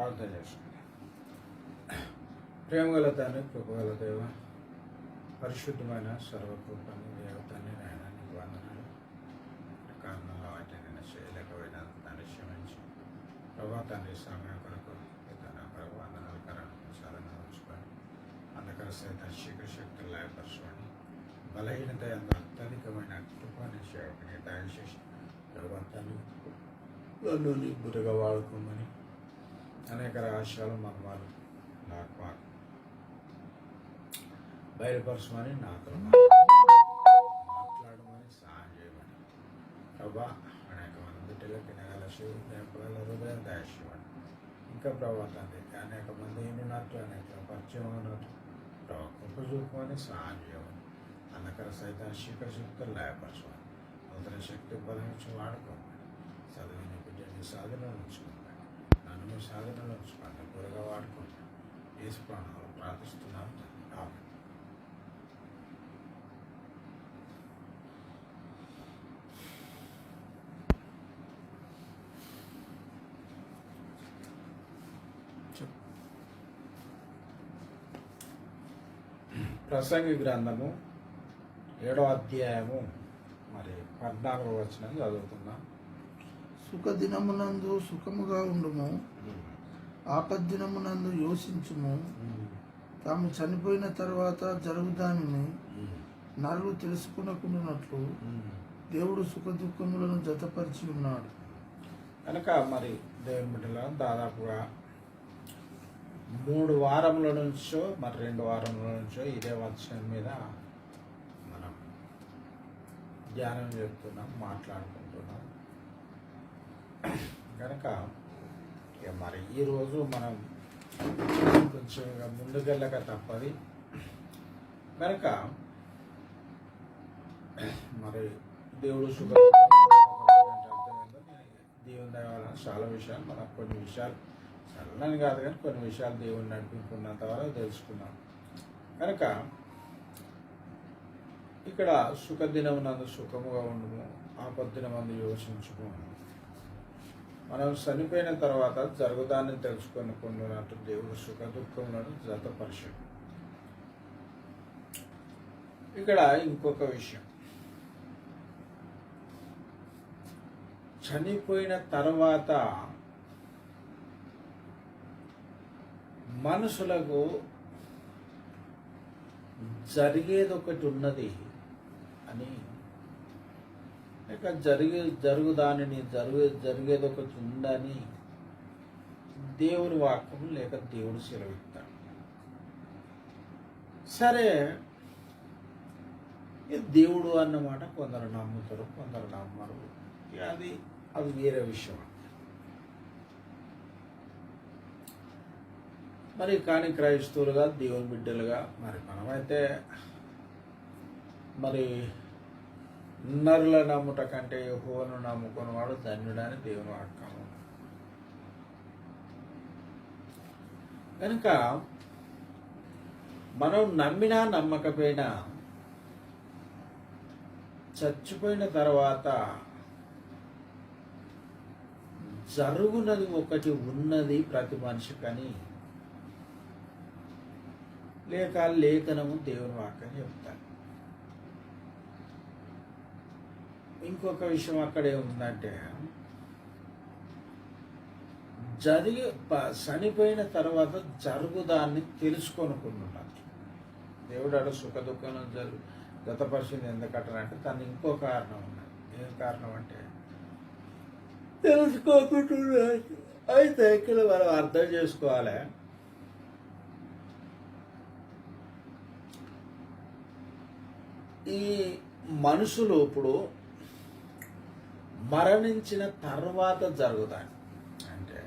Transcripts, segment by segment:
ప్రార్థన చేసుకుందాం. ప్రేమగల తండ్రి, కృపగల దేవ, పరిశుద్ధమైన సర్వకృపని దేవతని నాయనానికి వందనాలు. కారణంలో వాటి నేను చేయలేకపోయినా దాన్ని క్షమించి ప్రభా తండ్రి సమయం కొరకు ప్రభు వందనాలు సాధన ఉంచుకొని అందుకర సైతం శక్తులు లేపరచుకొని బలహీనత ఎంత అత్యధికమైన కృపాన్ని సేవకుని దయచేసి ప్రభుత్వాన్ని నన్ను నిబ్బురుగా వాడుకోమని అనేక రహస్యాలు మర్మాలు నాకు బయలుపరచమని నాతో మాట్లాడమని సహాయం చేయమని ప్రభా అనేక మంది బిడ్డలకి నెగల శివుల హృదయం దయచేయమని ఇంకా ప్రభావాన్ని అనేక మంది ఉన్నట్టు అనేక పరిచయం ఉన్నట్టు ప్రభావ కృప చూపమని సహాయం చేయమని అన్నకర సైతం శక్తులు లేపరచమని నూతన శక్తి బలించి వాడుకోమని చదివిన బిడ్డని సాధనలో ఉంచుకోమని నన్ను మీ సాధనలో ఉంచుకోండి గురుగా వాడుకోండి యేసు ప్రాణాలు ప్రార్థిస్తున్నాను. ఆమేన్. ప్రసంగి గ్రంథము 7వ అధ్యాయము మరి 14వ వచనం చదువుతున్నాం. సుఖదినమునందు సుఖముగా ఉండుము, ఆపద్దినమునందు యోచించుము. తాము చనిపోయిన తర్వాత జరుగుదానిని నరులు తెలుసుకునకుండానట్లు దేవుడు సుఖ దుఃఖములను జతపరిచి ఉన్నాడు. కనుక మరి దేవుని బిడ్డల దాదాపుగా 3 వారముల నుంచో మరి 2 వారముల నుంచో ఇదే వచనం మీద మనం ధ్యానం చేస్తున్నాం, మాట్లాడుకుంటున్నాం. కనుక మరి ఈరోజు మనం కొంచెం ముందుకెళ్ళక తప్పది. కనుక మరి దేవుడు సుఖ అర్థమైందో దేవుని దయవలన చాలా విషయాలు మనం కొన్ని విషయాలు చల్లని కాదు కానీ కొన్ని విషయాలు దేవుని నడిపించుకున్నంత వరకు తెలుసుకున్నాం. కనుక ఇక్కడ సుఖదినమునందు సుఖముగా ఉండుము, ఆపద్దినమందు యోచించుము. మనం చనిపోయిన తర్వాత జరుగుదాన్ని తెలుసుకొని పొందినట్టు దేవుడు సుఖ దుఃఖములను జతపరిచాడు. ఇక్కడ ఇంకొక విషయం, చనిపోయిన తర్వాత మనుషులకు జరిగేది ఒకటి ఉన్నది అని, లేక జరుగుదానిని జరిగేది ఒకటి ఉందని దేవుని వాక్యము లేక దేవుడు సెలవిస్తాడు. సరే, దేవుడు అన్నమాట కొందరు నమ్ముతారు, కొందరు నమ్మరు. అది వేరే విషయం. మరి కానీ క్రైస్తవులుగా దేవుని బిడ్డలుగా మరి మనమైతే మరి నరుల నమ్ముట కంటే యెహోవాను నమ్ముకున్నవాడు ధన్యుడని దేవుని వాక్యము. కనుక మనం నమ్మినా నమ్మకపోయినా చచ్చిపోయిన తర్వాత జరుగునది ఒకటి ఉన్నది ప్రతి మనిషికని లేక లేఖనము దేవుని వాక్యం చెప్తాను. ఇంకొక విషయం అక్కడే ఉందంటే, చనిపోయిన తర్వాత జరుగుదాన్ని తెలుసుకొనుకున్నట్టు దేవుడు అక్కడ సుఖ దుఃఖం గతపరిచింది ఎందుకంటారంటే దాన్ని ఇంకో కారణం ఉన్నది. ఏం కారణం అంటే తెలుసుకోకుంటున్నట్టు. అయితే ఇక్కడ మనం అర్థం చేసుకోవాలి, ఈ మనుషులు ఇప్పుడు మరణించిన తర్వాత జరుగుతాయి అంటే,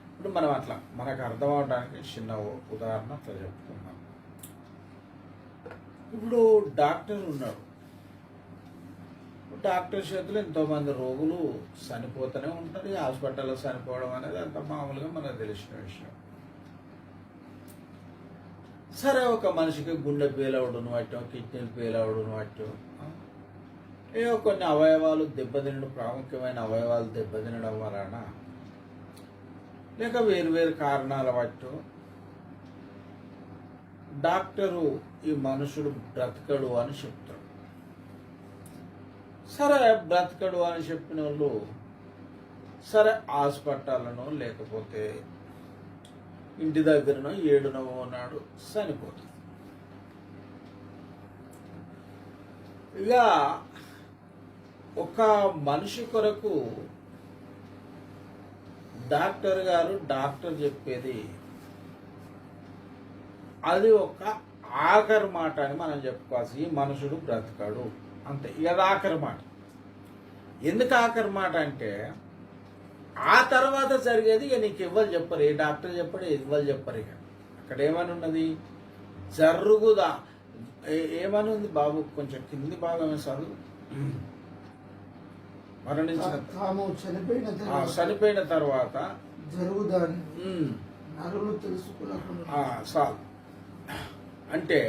ఇప్పుడు మనం అట్లా మనకు అర్థం అవడానికి చిన్న ఉదాహరణ అట్లా చెప్తున్నాం. ఇప్పుడు డాక్టర్ ఉన్నాడు, డాక్టర్ చేతిలో ఎంతోమంది రోగులు చనిపోతూనే ఉంటారు. హాస్పిటల్లో చనిపోవడం అనేది అంత మామూలుగా మనకు తెలిసిన విషయం. సరే, ఒక మనిషికి గుండె పేలవడును పట్టం, కిడ్నీలు పేలవడును పట్టం, ఏవో కొన్ని అవయవాలు దెబ్బతినడం, ప్రాముఖ్యమైన అవయవాలు దెబ్బతినడం వలన లేక వేరు వేరు కారణాల బట్టి డాక్టరు ఈ మనుషుడు బ్రతకడు అని చెప్తాడు. సరే, బ్రతకడు అని చెప్పిన వాళ్ళు సరే హాస్పిటల్నో లేకపోతే ఇంటి దగ్గరనో 7వ నాడు చనిపోతుంది. ఇక ఒక మనిషి కొరకు డాక్టర్ చెప్పేది అది ఒక ఆఖరి మాట అని మనం చెప్పుకోవాల్సి, ఈ మనుషుడు బ్రతకడు అంతే. ఇక అది ఆఖరి మాట. ఎందుకు ఆఖరి మాట అంటే ఆ తర్వాత జరిగేది ఇక నీకు ఇవ్వాలి చెప్పరు, ఏ డాక్టర్ చెప్పడు, ఇవ్వాలి చెప్పరు. ఇక అక్కడ ఏమని ఉన్నది, జరుగుదా ఏమని ఉంది బాబు, కొంచెం కింది భాగమే చదువు. మరణించిన చనిపోయిన తర్వాత జరుగుదాని నరులు తెలుసుకున్నప్పుడు చాలు. అంటే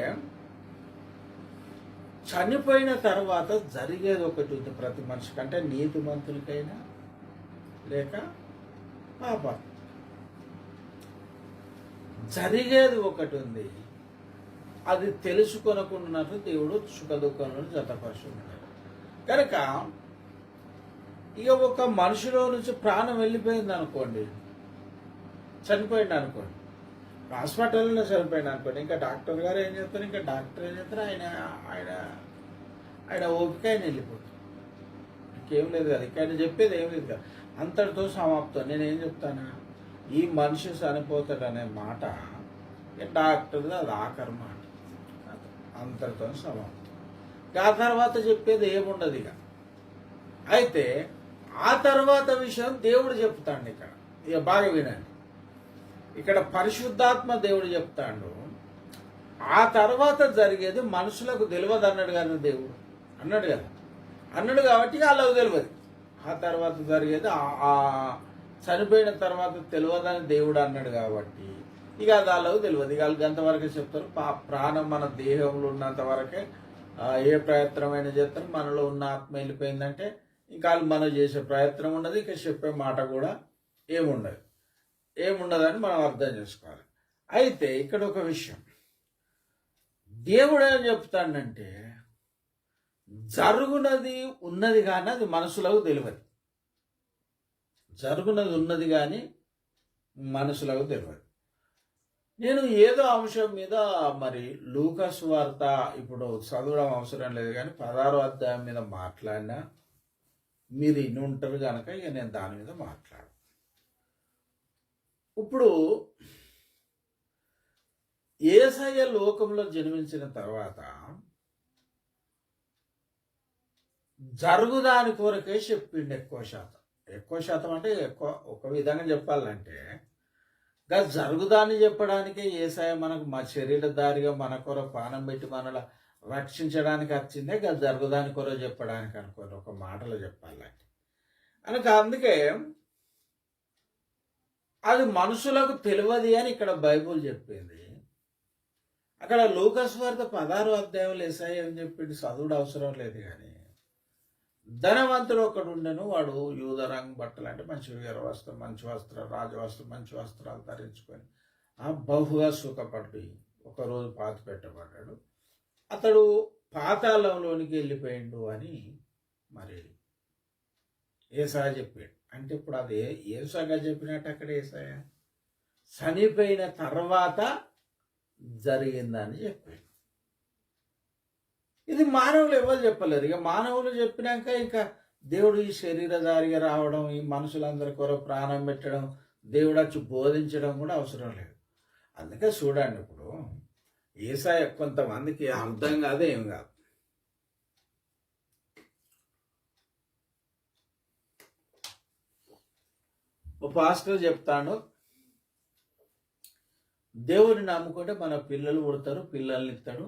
చనిపోయిన తర్వాత జరిగేది ఒకటి ఉంది ప్రతి మనిషికి, అంటే నీతిమంతునికైనా లేక పాప జరిగేది ఒకటి ఉంది. అది తెలుసుకొనకున్నట్టు దేవుడు సుఖదుఖంలో జతపరుచున్నాడు. కనుక ఇక ఒక మనిషిలో నుంచి ప్రాణం వెళ్ళిపోయింది అనుకోండి, చనిపోయింది అనుకోండి, హాస్పిటల్లో చనిపోయింది అనుకోండి, ఇంకా డాక్టర్ గారు ఏం చెప్తారు, ఇంకా డాక్టర్ ఏం చెప్తారు, ఆయన ఆయన ఆయన ఓపిక ఆయన వెళ్ళిపోతుంది. ఇంకేం లేదు కదా, ఇక ఆయన చెప్పేది ఏం లేదు కదా, అంతటితో సమాప్తం. నేనేం చెప్తాను, ఈ మనిషి చనిపోతాడనే మాట డాక్టర్ది అది ఆఖరి మాట, అంతటితో సమాప్తం. ఆ తర్వాత చెప్పేది ఏముండదు ఇక. అయితే ఆ తర్వాత విషయం దేవుడు చెప్తాడు. ఇక్కడ ఇక బాగా వినండి, ఇక్కడ పరిశుద్ధాత్మ దేవుడు చెప్తాడు. ఆ తర్వాత జరిగేది మనుషులకు తెలియదు అన్నాడు కదా దేవుడు, అన్నాడు కదా, అన్నాడు కాబట్టి వాళ్ళకు తెలియదు. ఆ తర్వాత జరిగేది ఆ చనిపోయిన తర్వాత తెలియదని దేవుడు అన్నాడు కాబట్టి ఇక అది వాళ్ళకు తెలియదు. ఇక వాళ్ళకి అంతవరకే చెప్తారు. ప్రాణం మన దేహంలో ఉన్నంత వరకే ఏ ప్రయత్నమైనా చేస్తారు. మనలో ఉన్న ఆత్మ వెళ్ళిపోయిందంటే ఇంకా వాళ్ళు మనం చేసే ప్రయత్నం ఉండదు, ఇక చెప్పే మాట కూడా ఏముండదని మనం అర్థం చేసుకోవాలి. అయితే ఇక్కడ ఒక విషయం, దేవుడు ఏం చెప్తాడంటే జరుగునది ఉన్నది కానీ అది మనసులకు తెలియదు. జరుగునది ఉన్నది కానీ మనసులకు తెలియదు. నేను ఏదో అంశం మీద మరి లూకా సువార్త ఇప్పుడు చదవడం అవసరం లేదు కానీ 16వ అధ్యాయం మీద మాట్లాడినా మీరు ఇన్ని ఉంటారు కనుక ఇక నేను దాని మీద మాట్లాడు. ఇప్పుడు యేసయ్య లోకంలో జన్మించిన తర్వాత జరుగుదాని కొరకే చెప్పిండు. ఎక్కువ శాతం అంటే ఒక విధంగా చెప్పాలంటే జరుగుదాన్ని చెప్పడానికే యేసయ్య మనకు మా శరీరధారిగా మన కొరకు ప్రాణం పెట్టి మనలా రక్షించడానికి వచ్చిందే జరుగుదాని కొరకు చెప్పడానికి అనుకోరు, ఒక మాటలో చెప్పాలంటే కనుక. అందుకే అది మనుషులకు తెలియదు అని ఇక్కడ బైబుల్ చెప్పింది. అక్కడ లూకా సువార్త 16వ అధ్యాయంలో యేసయ్య ఏం చెప్పింది చదువుడు అవసరం లేదు కానీ, ధనవంతుడు ఒకడు ఉండెను, వాడు యూద రంగు బట్టలు అంటే మంచి వస్త్రం, మంచి వస్త్రం, రాజవస్త్రం, మంచి వస్త్రాలు ధరించుకొని బహుగా సుఖపడి ఒకరోజు పాతి పెట్టబడ్డాడు. అతడు పాతాళంలోనికి వెళ్ళిపోయిండు అని మరి యేసయ్య చెప్పాడు. అంటే ఇప్పుడు అది యేసయ్య చెప్పినట్టు అక్కడ యేసయ్య చనిపోయిన తర్వాత జరిగిందని చెప్పాడు. ఇది మానవులు ఎవరు చెప్పలేరు. ఇక మానవులు చెప్పినాక ఇంకా దేవుడు ఈ శరీరధారిగా రావడం, ఈ మనుషులందరి కొరకు ప్రాణం పెట్టడం, దేవుడు వచ్చి బోధించడం కూడా అవసరం లేదు. అందుకే చూడండి, ఇప్పుడు యేసయ్య కొంతమందికి అర్థం కాదు, ఏం కాదు. ఓ పాస్టర్ చెప్తాడు, దేవుడిని నమ్ముకుంటే మన పిల్లలు పుడతారు, పిల్లల్ని ఇస్తాడు.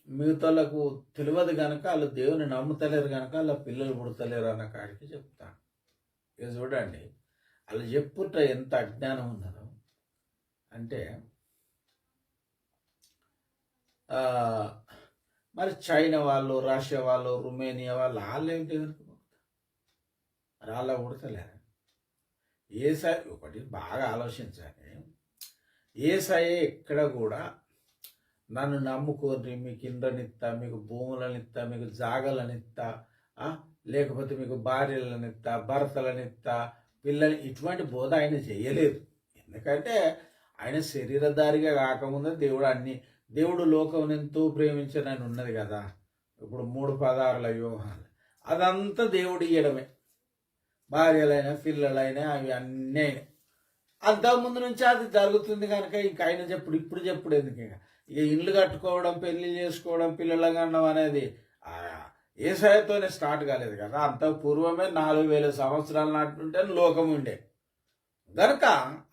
మిగతాలకు తెలియదు కనుక వాళ్ళు దేవుని నమ్ముతలేరు కనుక వాళ్ళ పిల్లలు పుడతలేరు అన్న కాడికి చెప్తాను. ఇక చూడండి వాళ్ళు చెప్పుట ఎంత అజ్ఞానం ఉన్నదో అంటే, మరి చైనా వాళ్ళు, రష్యా వాళ్ళు, రుమేనియా వాళ్ళు ఏంటి వాళ్ళ పుడతలేరు. ఏసై ఒకటి బాగా ఆలోచించాలి. ఏసయ్య ఎక్కడ కూడా నన్ను నమ్ముకోండి, మీకు ఇంద్రనిస్తా, మీకు భూములనిస్తా, మీకు జాగలనిస్తా, లేకపోతే మీకు భార్యలనిస్తా, భర్తలనిస్తా, పిల్లలు, ఇటువంటి బోధ ఆయన చేయలేదు. ఎందుకంటే ఆయన శరీరధారిగా కాకముందే దేవుడు లోకం ఎంతో ప్రేమించనని ఉన్నది కదా. ఇప్పుడు 3:16 యోహాను, అదంతా దేవుడు ఇయ్యడమే. భార్యలైనా పిల్లలైనా అవి అన్నీ అయినాయి. అంతకుముందు నుంచి అది జరుగుతుంది కనుక ఇంకా ఆయన ఇప్పుడు చెప్పుడు ఎందుకు? ఇక ఇల్లు కట్టుకోవడం, పెళ్లి చేసుకోవడం, పిల్లల కనడం అనేది ఏసాయతోనే స్టార్ట్ కాలేదు కదా. అంత పూర్వమే 4000 సంవత్సరాల నాటి ఉంటే లోకం ఉండే గనక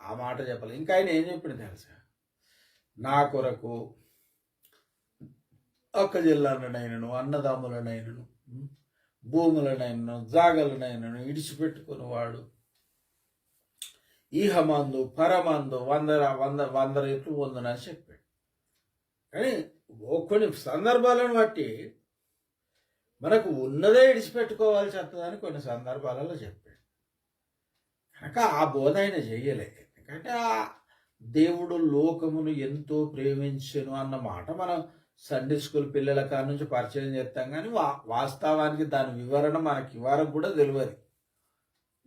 ఆ మాట చెప్పాలి. ఇంకా ఆయన ఏం చెప్పింది తెలుసా? నా కొరకు ఒక్క జిల్లాలనైనను, అన్నదమ్ములనైనను, భూములనైనను, జాగలనైనను ఇడిచిపెట్టుకుని వాడు ఈహమందు పరమందు 100 రెట్లు పొందునని చెప్పాడు. కానీ కొన్ని సందర్భాలను బట్టి మనకు ఉన్నదే ఇడిచిపెట్టుకోవాల్సి వస్తుందని కొన్ని సందర్భాలలో చెప్పాడు. కనుక ఆ బోధ ఆయన చేయలే. ఎందుకంటే ఆ దేవుడు లోకమును ఎంతో ప్రేమించెను అన్న మాట మనం సండే స్కూల్ పిల్లల కాడ నుంచి పరిచయం చేస్తాం. కానీ వాస్తవానికి దాని వివరణ మనకి ఇవ్వరకు కూడా తెలియదు.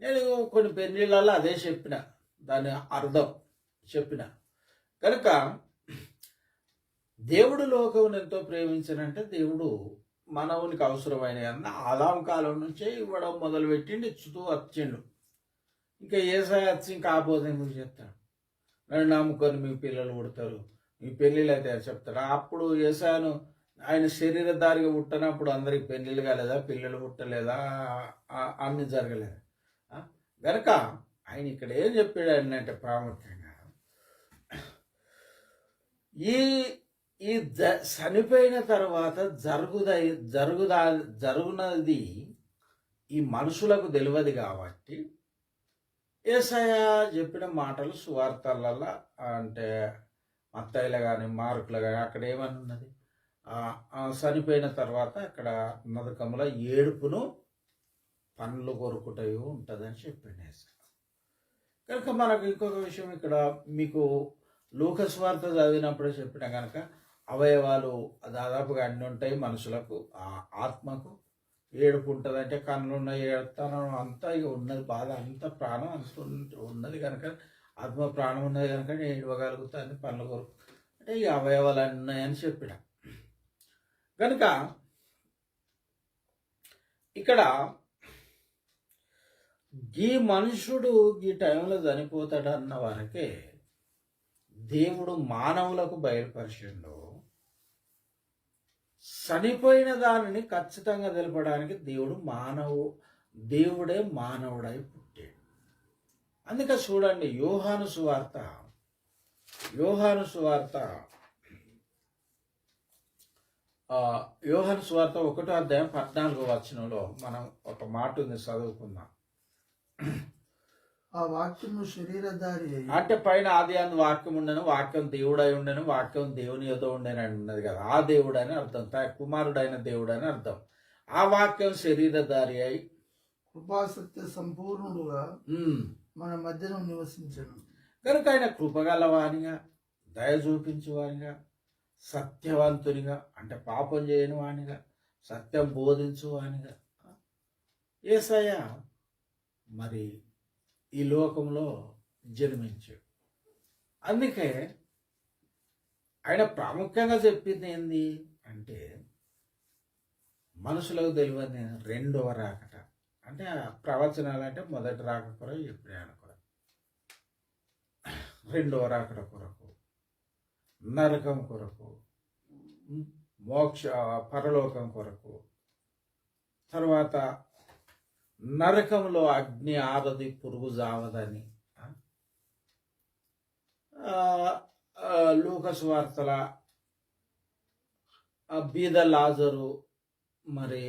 నేను కొన్ని పెళ్ళిళ్ళలో అదే చెప్పిన, దాని అర్థం చెప్పిన. కనుక దేవుడు లోకమును ఎంతో ప్రేమించనంటే దేవుడు మనవునికి అవసరమైన ఆదాం కాలం నుంచే ఇవ్వడం మొదలుపెట్టిండి, ఇచ్చుతూ వచ్చిండు. ఇంకా ఏసాయ వచ్చి ఇంకా ఆపోజం ఎందుకు చెప్తాడు? నన్ను నమ్ముకొని మీ పిల్లలు పుడతారు, మీ పెళ్ళిళ్ళు అయితే చెప్తాడు. అప్పుడు ఏసాను ఆయన శరీరధారిగా పుట్టినప్పుడు అందరికి పెళ్ళిళ్ళు కాలేదా, పిల్లలు పుట్టలేదా, అన్ని జరగలేదా? గనక ఆయన ఇక్కడ ఏం చెప్పాడు అంటే ప్రాముఖ్యంగా ఈ చనిపోయిన తర్వాత జరుగునది ఈ మనుషులకు తెలియదు కాబట్టి యేసయ్య చెప్పిన మాటలు సువార్తలలో అంటే మత్తయిలో కానీ మార్కులు కానీ అక్కడ ఏమని ఉన్నది? చనిపోయిన తర్వాత అక్కడ నరకంలో ఏడుపును పండ్లు కొరుకుటయు ఉంటుందని చెప్పింది యేసయ్య. కనుక మనకు ఇంకొక విషయం ఇక్కడ మీకు లూకా సువార్త చదివినప్పుడే చెప్పిన కనుక అవయవాలు దాదాపుగా అన్నీ ఉంటాయి మనుషులకు. ఆత్మకు ఏడుపు ఉంటుంది, అంటే కళ్ళు ఉన్నాయి, ఏడుతానం అంతా ఇక ఉన్నది, బాధ అంతా ప్రాణం అంత ఉన్నది కనుక, ఆత్మ ప్రాణం ఉన్నది కనుక నేను ఏడవగలుగుతాను, పనులు కొరకు అంటే ఈ అవయవాలు ఉన్నాయని చెప్పిన. కనుక ఇక్కడ ఈ మనుషుడు ఈ టైంలో చనిపోతాడన్న వరకే దేవుడు మానవులకు బయలుపరిచిండు. చనిపోయిన దానిని ఖచ్చితంగా తెలపడానికి దేవుడే మానవుడై పుట్టాడు. అందుకే చూడండి యోహాను సువార్త 1వ అధ్యాయం 14వ వచనంలో మనం ఒక మాట ఉంది, చదువుకుందాం. ఆ వాక్యము శరీరధారి అంటే పైన ఆది అందు వాక్యం ఉండను, వాక్యం దేవుడై ఉండను, వాక్యం దేవుని యొద్ద ఉండని ఉన్నది కదా. ఆ దేవుడు అని అర్థం, కుమారుడైన దేవుడు అని అర్థం. ఆ వాక్యం శరీరధారి అయి కృపాసత్య సంపూర్ణుడుగా మన మధ్యలో నివసించను. కనుక ఆయన కృపగలవానిగా, దయ చూపించువానిగా, సత్యవంతునిగా అంటే పాపం చేయని వానిగా, సత్యం బోధించువానిగా యేసయ్య మరి ఈ లోకంలో జన్మించాడు. అందుకే ఆయన ప్రాముఖ్యంగా చెప్పింది ఏంది అంటే మనుషులకు తెలియని 2వ రాకట. అంటే ప్రవచనాలు అంటే మొదటి రాక కొరకు ఎప్పుడే అనుకో, 2వ రాకట కొరకు, నరకం కొరకు, పరలోకం కొరకు, తర్వాత నరకంలో అగ్ని ఆరది పురుగు జావదని, లూకా సువార్తల బీద లాజరు మరి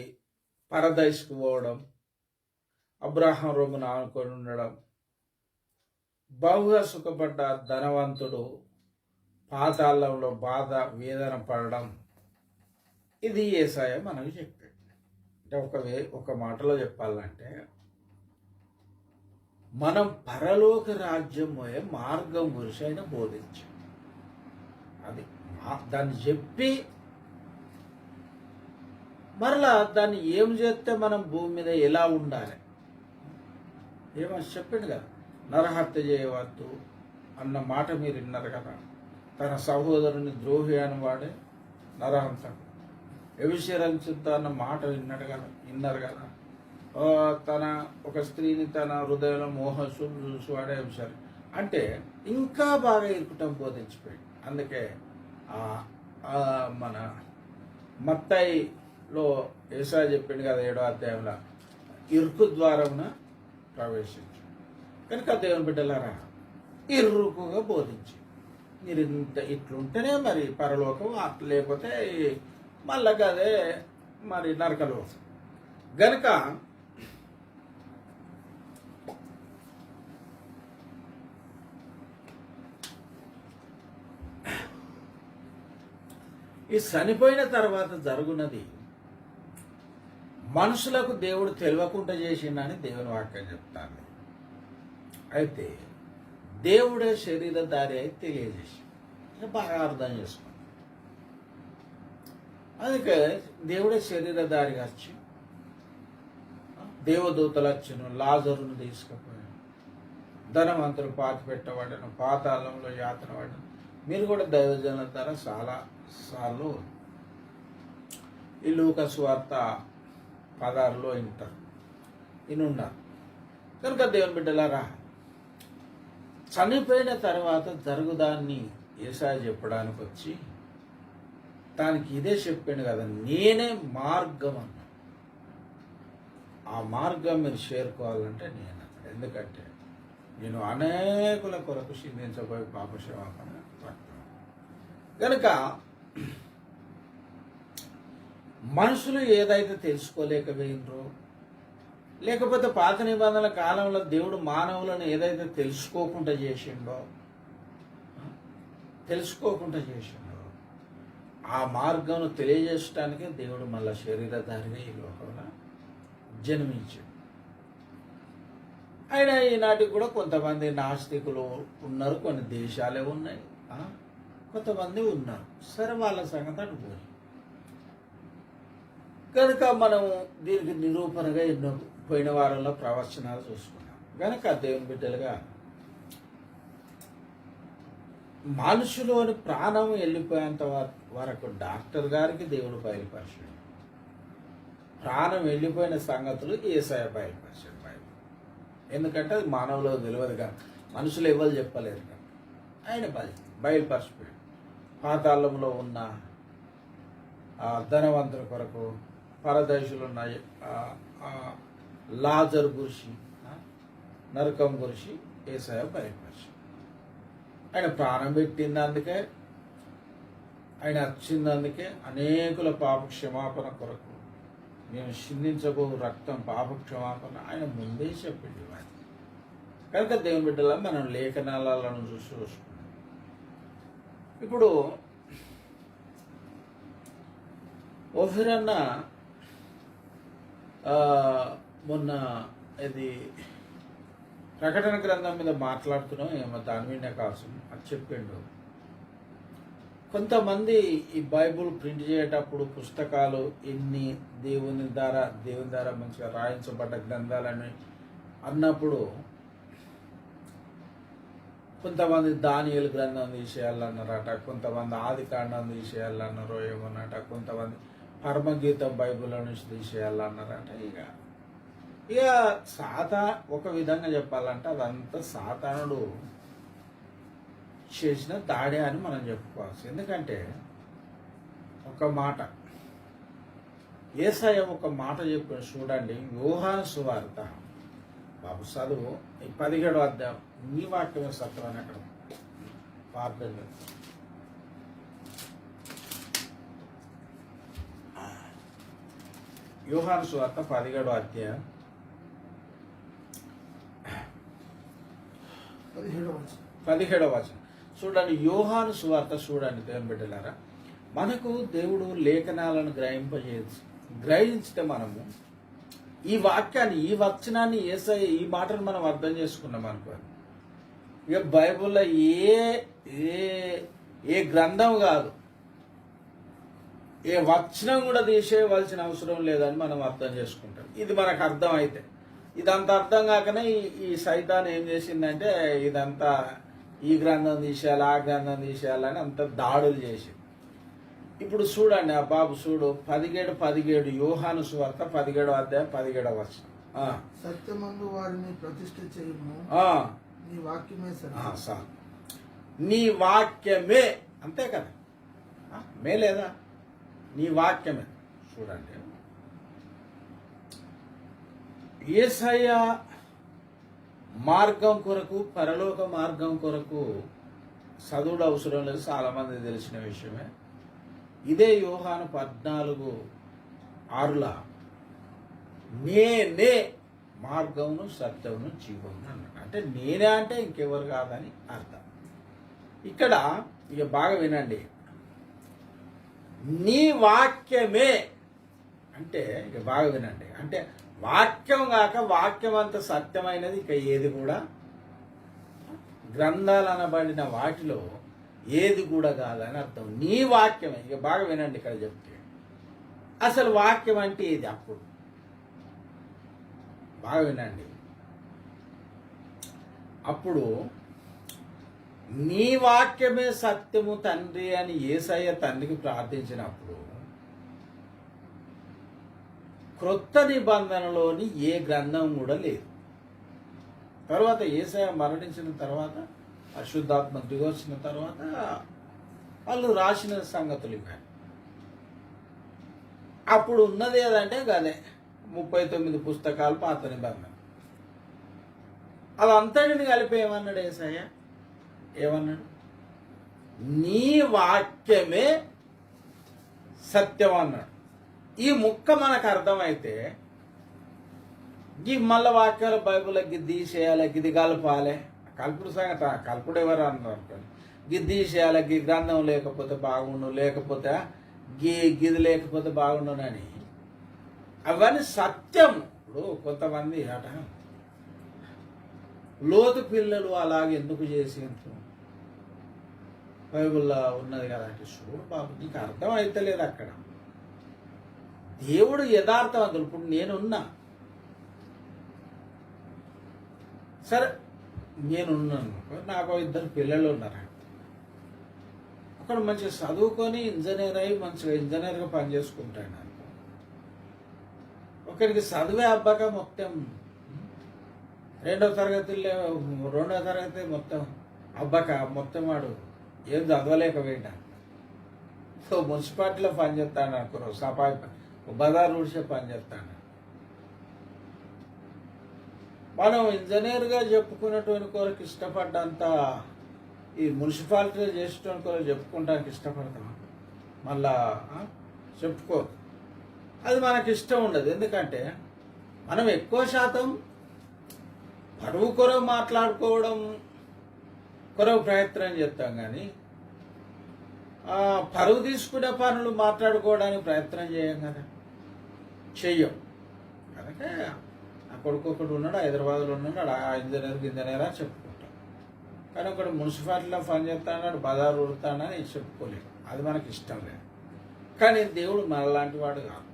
పరదైస్కు పోవడం, అబ్రాహాం రొమ్మును ఆనుకొని ఉండడం, బహుగా సుఖపడ్డ ధనవంతుడు పాతాళంలో బాధ వేదన పడడం, ఇది యేసయ్య మనకు చెప్పాడు. అంటే ఒక మాటలో చెప్పాలంటే మనం పరలోక రాజ్యం పోయే మార్గం గురించి ఆయన బోధించాం. అది దాన్ని చెప్పి మరలా దాన్ని ఏం చేస్తే మనం భూమి మీద ఎలా ఉండాలి ఏమని చెప్పిండు కదా. నరహత్య చేయవద్దు అన్న మాట మీరు విన్నారు కదా. తన సహోదరుని ద్రోహి అని వాడే నరహంతకు. వ్యభిచరించుద్దా అన్న మాట విన్నారు కదా. తన ఒక స్త్రీని తన హృదయంలో మోహసు చూసి వాడే వ్యభిచారం అంటే ఇంకా బాగా ఇరుకుటం బోధించిపోయాడు. అందుకే మన మత్తయిలో యేసయ్య చెప్పిండు కదా 7వ అధ్యాయంలో, ఇరుకు ద్వారమున ప్రవేశించు. కనుక దేవుని బిడ్డలారా, ఇరుకుగా బోధించి మీరు ఇట్లుంటేనే మరి పరలోకం, అట్లా లేకపోతే మళ్ళా అదే మరి నరకలోకం. గనుక ఈ చనిపోయిన తర్వాత జరుగునది మనుషులకు దేవుడు తెలియకుండా చేసిండని దేవుని వాక్యం చెప్తాను. అయితే దేవుడే శరీరధారి అయితే తెలియజేసి బాగా అర్థం చేసుకోండి. అందుకే దేవుడే శరీరధారిగా వచ్చి దేవదూతలు వచ్చిన లాజరును తీసుకుపోయాను, ధనవంతులు పాతి పెట్టబడను, పాతాళంలో యాతన పడను. మీరు కూడా దైవజనుల ద్వారా చాలా సార్లు ఈ లూకా సువార్త 16లో వినున్నారు. కనుక దేవుని బిడ్డలారా, చనిపోయిన తర్వాత జరుగుదాన్ని యేసయ్య చెప్పడానికి వచ్చి దానికి ఇదే చెప్పాడు కదా, నేనే మార్గం అన్న. ఆ మార్గం మీరు చేరుకోవాలంటే నేను, ఎందుకంటే నేను అనేకుల కొరకు చిందించబోయే పాపక్షమాపణ రక్తం. కనుక మనుషులు ఏదైతే తెలుసుకోలేకపోయినరో, లేకపోతే పాత నిబంధనల కాలంలో దేవుడు మానవులను ఏదైతే తెలుసుకోకుండా చేసిండో ఆ మార్గంను తెలియజేయటానికే దేవుడు మళ్ళా శరీరధారిగా ఈ లోకంలో జన్మించాడు. అయినా ఈనాటికి కూడా కొంతమంది నాస్తికులు ఉన్నారు, కొన్ని దేశాలే ఉన్నాయి, కొంతమంది ఉన్నారు. సరే, వాళ్ళ సంగతి అనుకోని. కనుక మనం దీనికి నిరూపణగా ఎన్నో పోయిన వారంలో ప్రవచనాలు చూసుకున్నాం. కనుక దేవుని బిడ్డలుగా మనుషులోని ప్రాణం వెళ్ళిపోయేంత వరకు డాక్టర్ గారికి దేవుడు బయలుపరిచాడు. ప్రాణం వెళ్ళిపోయిన సంగతులు యేసయ్య బయలుపరిచాడు. ఎందుకంటే అది మానవులో తెలియదు కదా, మనుషులు ఎవరు చెప్పలేరు కదా, ఆయన బయలుపరిచిపోయాడు. పాతాళంలో ఉన్న ధనవంతుల కొరకు, పరదేశులు ఉన్న లాజరు గురించి, నరకం గురించి యేసయ్య బయలుపరిచాడు. ఆయన ప్రాణం పెట్టింది అందుకే, ఆయన వచ్చిందందుకే అనేకుల పాప క్షమాపణ కొరకు నేను చిందించబో రక్తం పాప క్షమాపణ ఆయన ముందే చెప్పింది. కనుక దేవుని బిడ్డలా మనం లేఖనాలను చూసుకున్నాం. ఇప్పుడు ఓఫిరన్న మొన్న ఇది ప్రకటన గ్రంథం మీద మాట్లాడుతున్నాం, ఏమో దాని మీద కావాల్సింది అది చెప్పిండు. కొంతమంది ఈ బైబుల్ ప్రింట్ చేసేటప్పుడు పుస్తకాలు ఎన్ని దేవుని ద్వారా మంచిగా రాయించబడ్డ గ్రంథాలని అన్నప్పుడు కొంతమంది దానియేలు గ్రంథం తీసేయాలన్నారట, కొంతమంది ఆది కాండం తీసేయాలన్నారో ఏమన్నట, కొంతమంది పరమగీతం బైబుల్ నుంచి తీసేయాలన్నారట. ఇక ఒక విధంగా చెప్పాలంటే అదంతా సాతానుడు చేసిన దాడే అని మనం చెప్పుకోవచ్చు. ఎందుకంటే ఒక మాట యేసయ్య ఒక మాట చెప్పాడు చూడండి. యోహాను సువార్త బాబు చదువు 17వ అధ్యాయం. నీ వాక్యమే సత్యం అని అక్కడ ప్రార్థన. యోహాను సువార్త 17వ అధ్యాయం 17వ వచనం చూడండి. యోహాను సువార్త చూడండి దేవుని బిడ్డలారా. మనకు దేవుడు లేఖనాలను గ్రహించితే మనము ఈ వాక్యాన్ని, ఈ వచనాన్ని, యేసయ్య ఈ మాటను మనం అర్థం చేసుకున్నాం అనుకో, ఇక బైబిల్లో ఏ ఏ ఏ గ్రంథం కాదు, ఏ వచనం కూడా తీసేయవలసిన అవసరం లేదని మనం అర్థం చేసుకుంటాం. ఇది మనకు అర్థం అయితే. ఇదంతా అర్థం కాకనే ఈ సైతాన్ ఏం చేసిందంటే ఇదంతా ఈ గ్రంథం తీసేయాలి, ఆ గ్రంథం తీసేయాలని అంత దాడులు చేసింది. ఇప్పుడు చూడండి, ఆ బాబు చూడు, 17 యోహాను సువార్త 17వ అధ్యాయం 17వ వచనం. సత్యమందు వారిని ప్రతిష్ఠ చేయము, నీ వాక్యమే సార్, నీ వాక్యమే, అంతే కదా, మే లేదా, నీ వాక్యమే. చూడండి, యేసయ్య మార్గం కొరకు, పరలోక మార్గం కొరకు చదువుడు అవసరం లేదు, చాలా మంది తెలిసిన విషయమే. ఇదే యోహాను 14:6 నేనే మార్గమును సత్యమును జీవమును అన్నాడు. అంటే నేనే అంటే ఇంకెవరు కాదని అర్థం. ఇక్కడ ఇక బాగా వినండి, నీ వాక్యమే అంటే, ఇక బాగా వినండి, అంటే వాక్యం కాక వాక్యం అంత సత్యమైనది ఇక ఏది కూడా, గ్రంథాలు అనబడిన వాటిలో ఏది కూడా కాదని అర్థం. నీ వాక్యమే. ఇక బాగా వినండి, ఇక్కడ చెప్తే అసలు వాక్యం అంటే ఏది, అప్పుడు బాగా వినండి, అప్పుడు నీ వాక్యమే సత్యము తండ్రి అని యేసయ్య తండ్రికి ప్రార్థించినప్పుడు క్రొత్త నిబంధనలోని ఏ గ్రంథం కూడా లేదు. తర్వాత యేసయ్య మరణించిన తర్వాత, పరిశుద్ధాత్మ దిగొచ్చిన తర్వాత వాళ్ళు రాసిన సంగతులు ఇవి. అప్పుడు ఉన్నది ఏదంటే గదే 39 పుస్తకాలు పాత నిబంధన. అదంతటిని కలిపి ఏమన్నాడు యేసయ్య? ఏమన్నాడు? నీ వాక్యమే సత్యం అన్నాడు. ఈ ముక్క మనకు అర్థమైతే ఈ మళ్ళా వాక్యాలు బైబిల్లో గిద్ది చేయాలి, గిది కలపాలి, కలుపుడు సంగతి, కలుపుడు ఎవరు అన్నారు అనుకోండి, గిద్ది చేయాలి, గి గ్రంథం లేకపోతే బాగుండు, లేకపోతే గిది లేకపోతే బాగుండునని, అవన్నీ సత్యం. ఇప్పుడు కొంతమంది అట లోతు పిల్లలు అలాగే ఎందుకు చేసి బైబిల్లో ఉన్నది కదా అంటే, చూడు బాబు, నీకు అర్థం అయితే లేదు అక్కడ. దేవుడు యథార్థవంతుడు. ఇప్పుడు నేనున్నా, సరే నేనున్నాను, నాకు 2 పిల్లలు ఉన్నారు, అక్కడ మంచిగా చదువుకొని ఇంజనీర్ అయ్యి మంచిగా ఇంజనీర్గా పనిచేసుకుంటాను అనుకో. ఒకరికి చదివే అబ్బాక మొత్తం 2వ తరగతి మొత్తం అబ్బాక మొత్తం వాడు ఏం చదవలేకపోయినా, సో మున్సిపాలిటీలో పనిచేస్తాను అనుకో, సఫాయి బజార్ ఊడ్చే పనిచేస్తాను. మనం ఇంజనీర్గా చెప్పుకునేటువంటి కొరకు ఇష్టపడ్డంత ఈ మున్సిపాలిటీలో చేసేటువంటి కొరకు చెప్పుకోవడానికి ఇష్టపడతాం, మళ్ళా చెప్పుకో, అది మనకి ఇష్టం ఉండదు. ఎందుకంటే మనం ఎక్కువ శాతం పరువు కొరకు మాట్లాడుకోవడం కొరకు ప్రయత్నం చేస్తాం, కానీ పరువు తీసుకునే పనులు మాట్లాడుకోవడానికి ప్రయత్నం చేయం కదా, చెయ్యం. అందుకే ఆ కొడుకు ఒకడు ఉన్నాడు, హైదరాబాద్లో ఉన్నాడు, ఆ ఇంజనీర్ అని చెప్పుకుంటాం. కానీ ఒకడు మున్సిపాలిటీలో పని చేస్తాడు, బజారు ఉడతాడని చెప్పుకోలేము, అది మనకి ఇష్టం లేదు. కానీ దేవుడు మనలాంటి వాడు కాదు,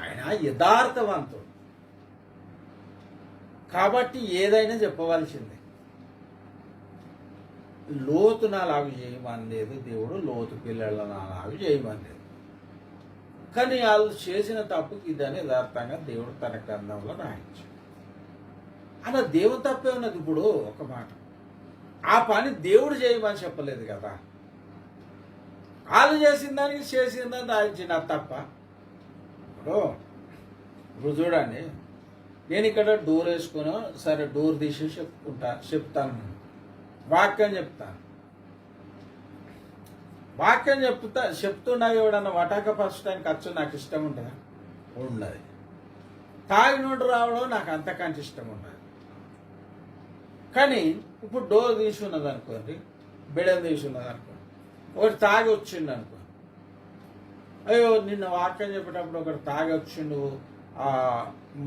ఆయన యథార్థవంతుడు కాబట్టి ఏదైనా చెప్పవలసిందే. లోతు నాలాగు చేయమనలేదు దేవుడు, లోతు పిల్లల నాలాగు చేయమనలేదు. కానీ వాళ్ళు చేసిన తప్పుకి ఇదని యథార్థంగా దేవుడు తన గ్రంథంలో రాయించాడు. అలా దేవుడు తప్పే ఉన్నది. ఇప్పుడు ఒక మాట, ఆ పని దేవుడు చేయమని చెప్పలేదు కదా, వాళ్ళు చేసిన దానికి చేసిందని రాయించిన తప్ప. ఇప్పుడు చూడండి, నేను ఇక్కడ డోర్ వేసుకుని, సరే డోర్ తీసి చెప్తాను, వాక్యం చెప్తాను, వాక్యం చెప్తున్నా ఎవడన్నా వటాకపరచడానికి ఖర్చు నాకు ఇష్టం ఉంటుందా? ఉండదు. తాగినోడు రావడం నాకు అంతకంటే ఇష్టం ఉండదు. కానీ ఇప్పుడు డోర్ తీసి ఉన్నది అనుకోండి, బిడలు తీసి ఉన్నది అనుకోండి, ఒకటి తాగి వచ్చిండు అనుకో, అయ్యో నిన్న వాక్యం చెప్పేటప్పుడు ఒకటి తాగి వచ్చిండు, ఆ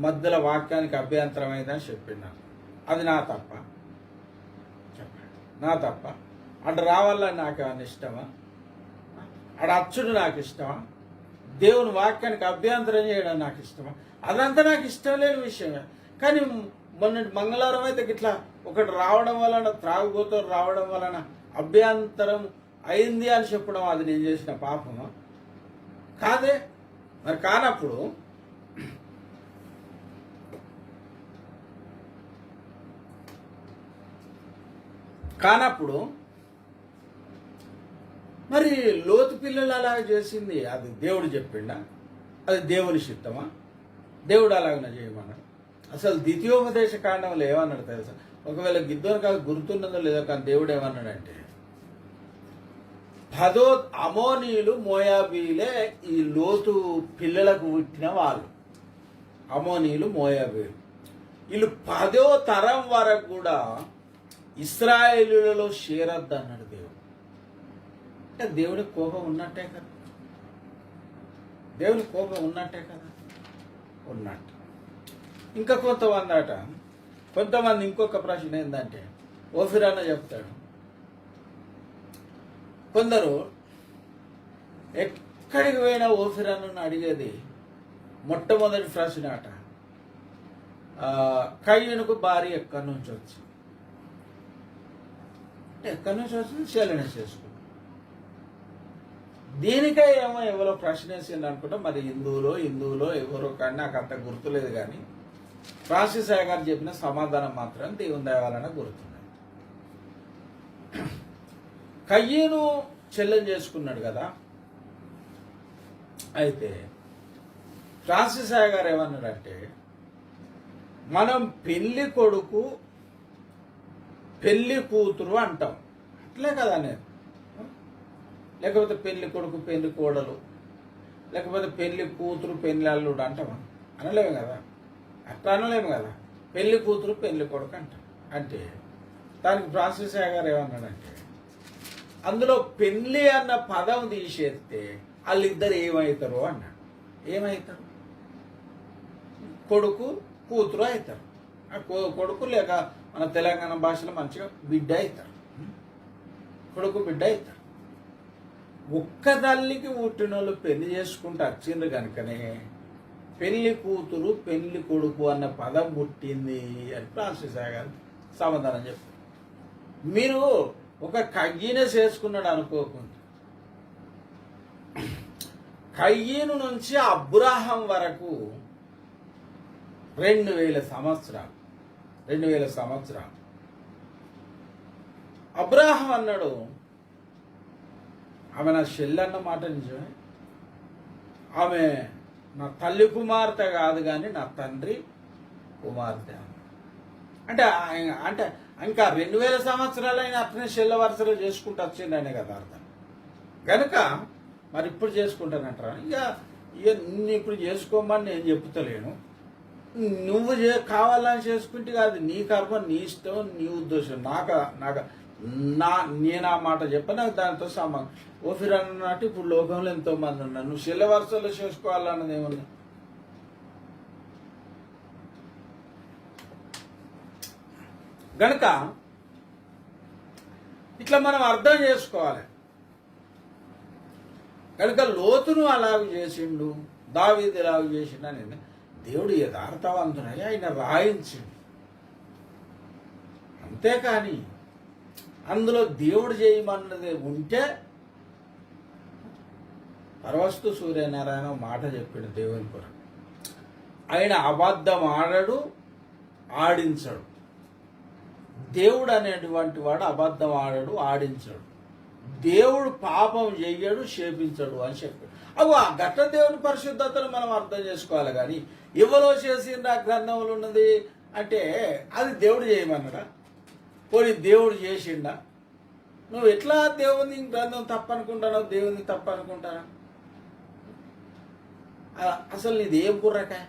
మధ్యలో వాక్యానికి అభ్యంతరమైందని చెప్పినాను. అది నా తప్ప? చెప్పండి, నా తప్ప? అటు రావాలని నాకు ఏమన్నా ఇష్టమా? అటు అచ్చుడు నాకు ఇష్టమా? దేవుని వాక్యానికి అభ్యంతరం చేయడం నాకు ఇష్టమా? అదంతా నాకు ఇష్టం లేని విషయమే. కానీ మొన్నటి మంగళవారం అయితే ఇట్లా ఒకటి రావడం వలన, త్రాగుబోతూ రావడం వలన అభ్యంతరం అయింది అని చెప్పడం అది నేను చేసిన పాపమా? కాదే. మరి కానప్పుడు మరి లోతు పిల్లలు అలా చేసింది అది దేవుడు చెప్పిండా? అది దేవుని చిత్తమా? దేవుడు అలాగనే చేయమన్నాడు. అసలు ద్వితీయోపదేశ కాండంలో ఏమన్నాడు తెలుసా? ఒకవేళ గిద్దోని కాదు గుర్తున్నదో లేదో కానీ దేవుడు ఏమన్నాడంటే, 10 అమోనీయులు మోయాబీలే ఈ లోతు పిల్లలకు పుట్టిన వాళ్ళు. అమోనీయులు మోయాబీలు వీళ్ళు 10వ తరం వరకు కూడా ఇశ్రాయేలులలో చేరద్దు అన్నాడు దేవుడు. అంటే దేవుని కోపం ఉన్నట్టే కదా, దేవుని కోపం ఉన్నట్టే కదా, ఉన్నట్టు. ఇంకా కొంతమంది ఇంకొక ప్రశ్న ఏంటంటే, ఓఫిరాన్న చెప్తాడు, కొందరు ఎక్కడికి పోయినా ఓఫిరాన్నను అడిగేది మొట్టమొదటి ప్రశ్న అట, కయ్యూనుకు భార్య ఎక్కడి నుంచి వచ్చింది? ఎక్కడి నుంచి వచ్చింది? శేలన చేసుకుంది. దీనికే ఏమో ఎవరో ప్రశ్న వేసింది అనుకుంటా, మరి హిందువులో ఎవరో కానీ నాకు అంత గుర్తులేదు. కానీ ఫ్రాన్సిస్ అయ్య గారు చెప్పిన సమాధానం మాత్రం దేవుని దయవలన గుర్తున్నది. కయ్యూను చెల్లెని చేసుకున్నాడు కదా. అయితే ఫ్రాన్సిస్ అయ్య గారు ఏమన్నాడంటే, మనం పెళ్లి కొడుకు పెళ్లి కూతురు అంటాం, అట్లే కదా నేను, లేకపోతే పెళ్లి కొడుకు పెళ్లి కోడలు, లేకపోతే పెళ్లి కూతురు పెళ్లి అల్లుడు అంటామా? అనలేము కదా, అట్లా అనలేము కదా. పెళ్లి కూతురు పెళ్లి కొడుకు అంటాం. అంటే దానికి ఫ్రాన్సిస్ అయ్య గారు ఏమన్నాడంటే, అందులో పెళ్లి అన్న పదం తీసేస్తే వాళ్ళిద్దరు ఏమవుతారు అన్నాడు. ఏమవుతారు? కొడుకు కూతురు అవుతారు. కొడుకు లేక మన తెలంగాణ భాషలో మంచిగా బిడ్డ అవుతారు. కొడుకు బిడ్డ అవుతారు. ఒక్క తల్లికి పుట్టిన వాళ్ళు పెళ్లి చేసుకుంటూ వచ్చిండ్రు కనుకనే పెళ్లి కూతురు పెళ్లి కొడుకు అన్న పదం పుట్టింది అని ఫ్రాన్సిస్ అయ్య గారు సమాధానం చెప్పారు. మీరు ఒక కయ్యీనే చేసుకున్నాడు అనుకోకుండా, కయ్యీను నుంచి అబ్రాహం వరకు 2000 సంవత్సరాలు. అబ్రాహం అన్నాడు, ఆమె నా చెల్లెన్న మాట నిజమే, ఆమె నా తల్లి కుమార్తె కాదు కానీ నా తండ్రి కుమార్తె. అంటే ఇంకా 2000 సంవత్సరాలైనా అట్లనే చెల్ల వరుసలు చేసుకుంటూ వచ్చిండనే కదా అర్థం. కనుక మరి ఇప్పుడు చేసుకుంటానంటారా? ఇక నిన్ను ఇప్పుడు చేసుకోమని నేను చెప్తలేను. నువ్వు కావాలని చేసుకుంటే కాదు, నీ కర్మ, నీ ఇష్టం, నీ ఉద్దేశం. నేను ఆ మాట చెప్ప, నాకు దాంతో సంబంధం. ఓఫిర్ అన్నట్టు ఇప్పుడు లోకంలో ఎంతో మంది ఉన్నారు. నువ్వు చెల్ల వరుసలో చేసుకోవాలన్నది ఏముంది? గనుక ఇట్లా మనం అర్థం చేసుకోవాలి. కనుక లోతును అలాగ చేసిండు, దావీదు ఎలాగ చేసిండు అని దేవుడు యథార్థవంతుడై ఆయన రాయించిండు. అంతేకాని అందులో దేవుడు చేయమన్నది ఉంటే, పరవస్తు సూర్యనారాయణ మాట చెప్పాడు దేవుని కొరకు, ఆయన అబద్ధం ఆడడు, ఆడించడు. దేవుడు అనేటువంటి వాడు అబద్ధం ఆడడు, ఆడించడు. దేవుడు పాపం చెయ్యడు, శేపించడు అని చెప్పాడు. ఆ గట్ట దేవుని పరిశుద్ధతను మనం అర్థం చేసుకోవాలి. కానీ ఎవరో చేసిండ్రు ఆ గ్రంథంలో ఉన్నది అంటే అది దేవుడు చేయమన్నాడా? పోనీ దేవుడు చేసిండా? నువ్వు ఎట్లా దేవుని గ్రంథం తప్పనుకుంటానో, దేవుని తప్పనుకుంటానా? అసలు నీది ఏం బుర్రకాయ?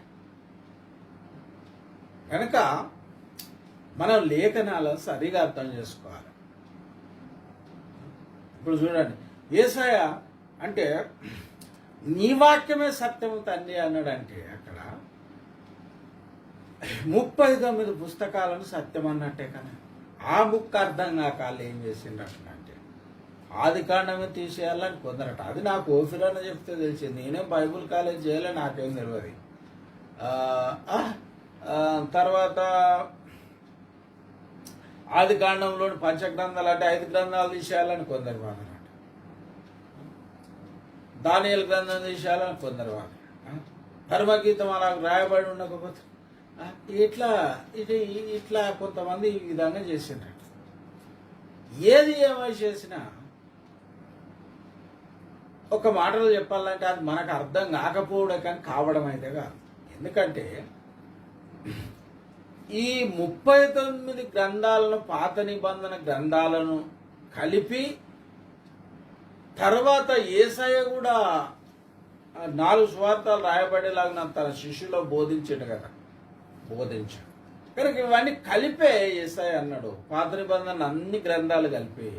కనుక మనం లేఖనాలను సరిగా అర్థం చేసుకోవాలి. ఇప్పుడు చూడండి, యేసయ్య అంటే నీ వాక్యమే సత్యము తండ్రి అన్నాడంటే అక్కడ 39 పుస్తకాలను సత్యం అన్నట్టే కదా. ఆ బుక్ అర్థం కాక వాళ్ళు ఏం చేసిండ్రంటే ఆది కాండమే తీసేయాలని కొందరట. అది నాకు ఓఫిరాన చెప్తే తెలిసింది. నేనేం బైబుల్ కాలేజ్ చేయాలి, నాకేం తెలియదు. తర్వాత ఆది కాండంలోని పంచగ్రంథాలు అంటే 5 గ్రంథాలు తీసేయాలని కొందరు వాదనట. దానియేలు గ్రంథం తీసేయాలని కొందరు వాదన. ధర్మగీతం అలా రాయబడి ఉండకపోతే ఇట్లా కొంతమంది ఈ విధంగా చేసిండ్రట. ఏది ఏమై చేసినా ఒక మాటలో చెప్పాలంటే అది మనకు అర్థం కాకపోవడం కానీ కావడం అయితే కాదు. ఎందుకంటే ఈ 39 గ్రంథాలను, పాత నిబంధన గ్రంథాలను కలిపి తర్వాత యేసయ్య కూడా 4 సువార్తలు రాయబడేలాగా తన శిష్యులో బోధించాడు కదా, బోధించాడు కనుక ఇవన్నీ కలిపే యేసయ్య అన్నాడు. పాత నిబంధన అన్ని గ్రంథాలు కలిపి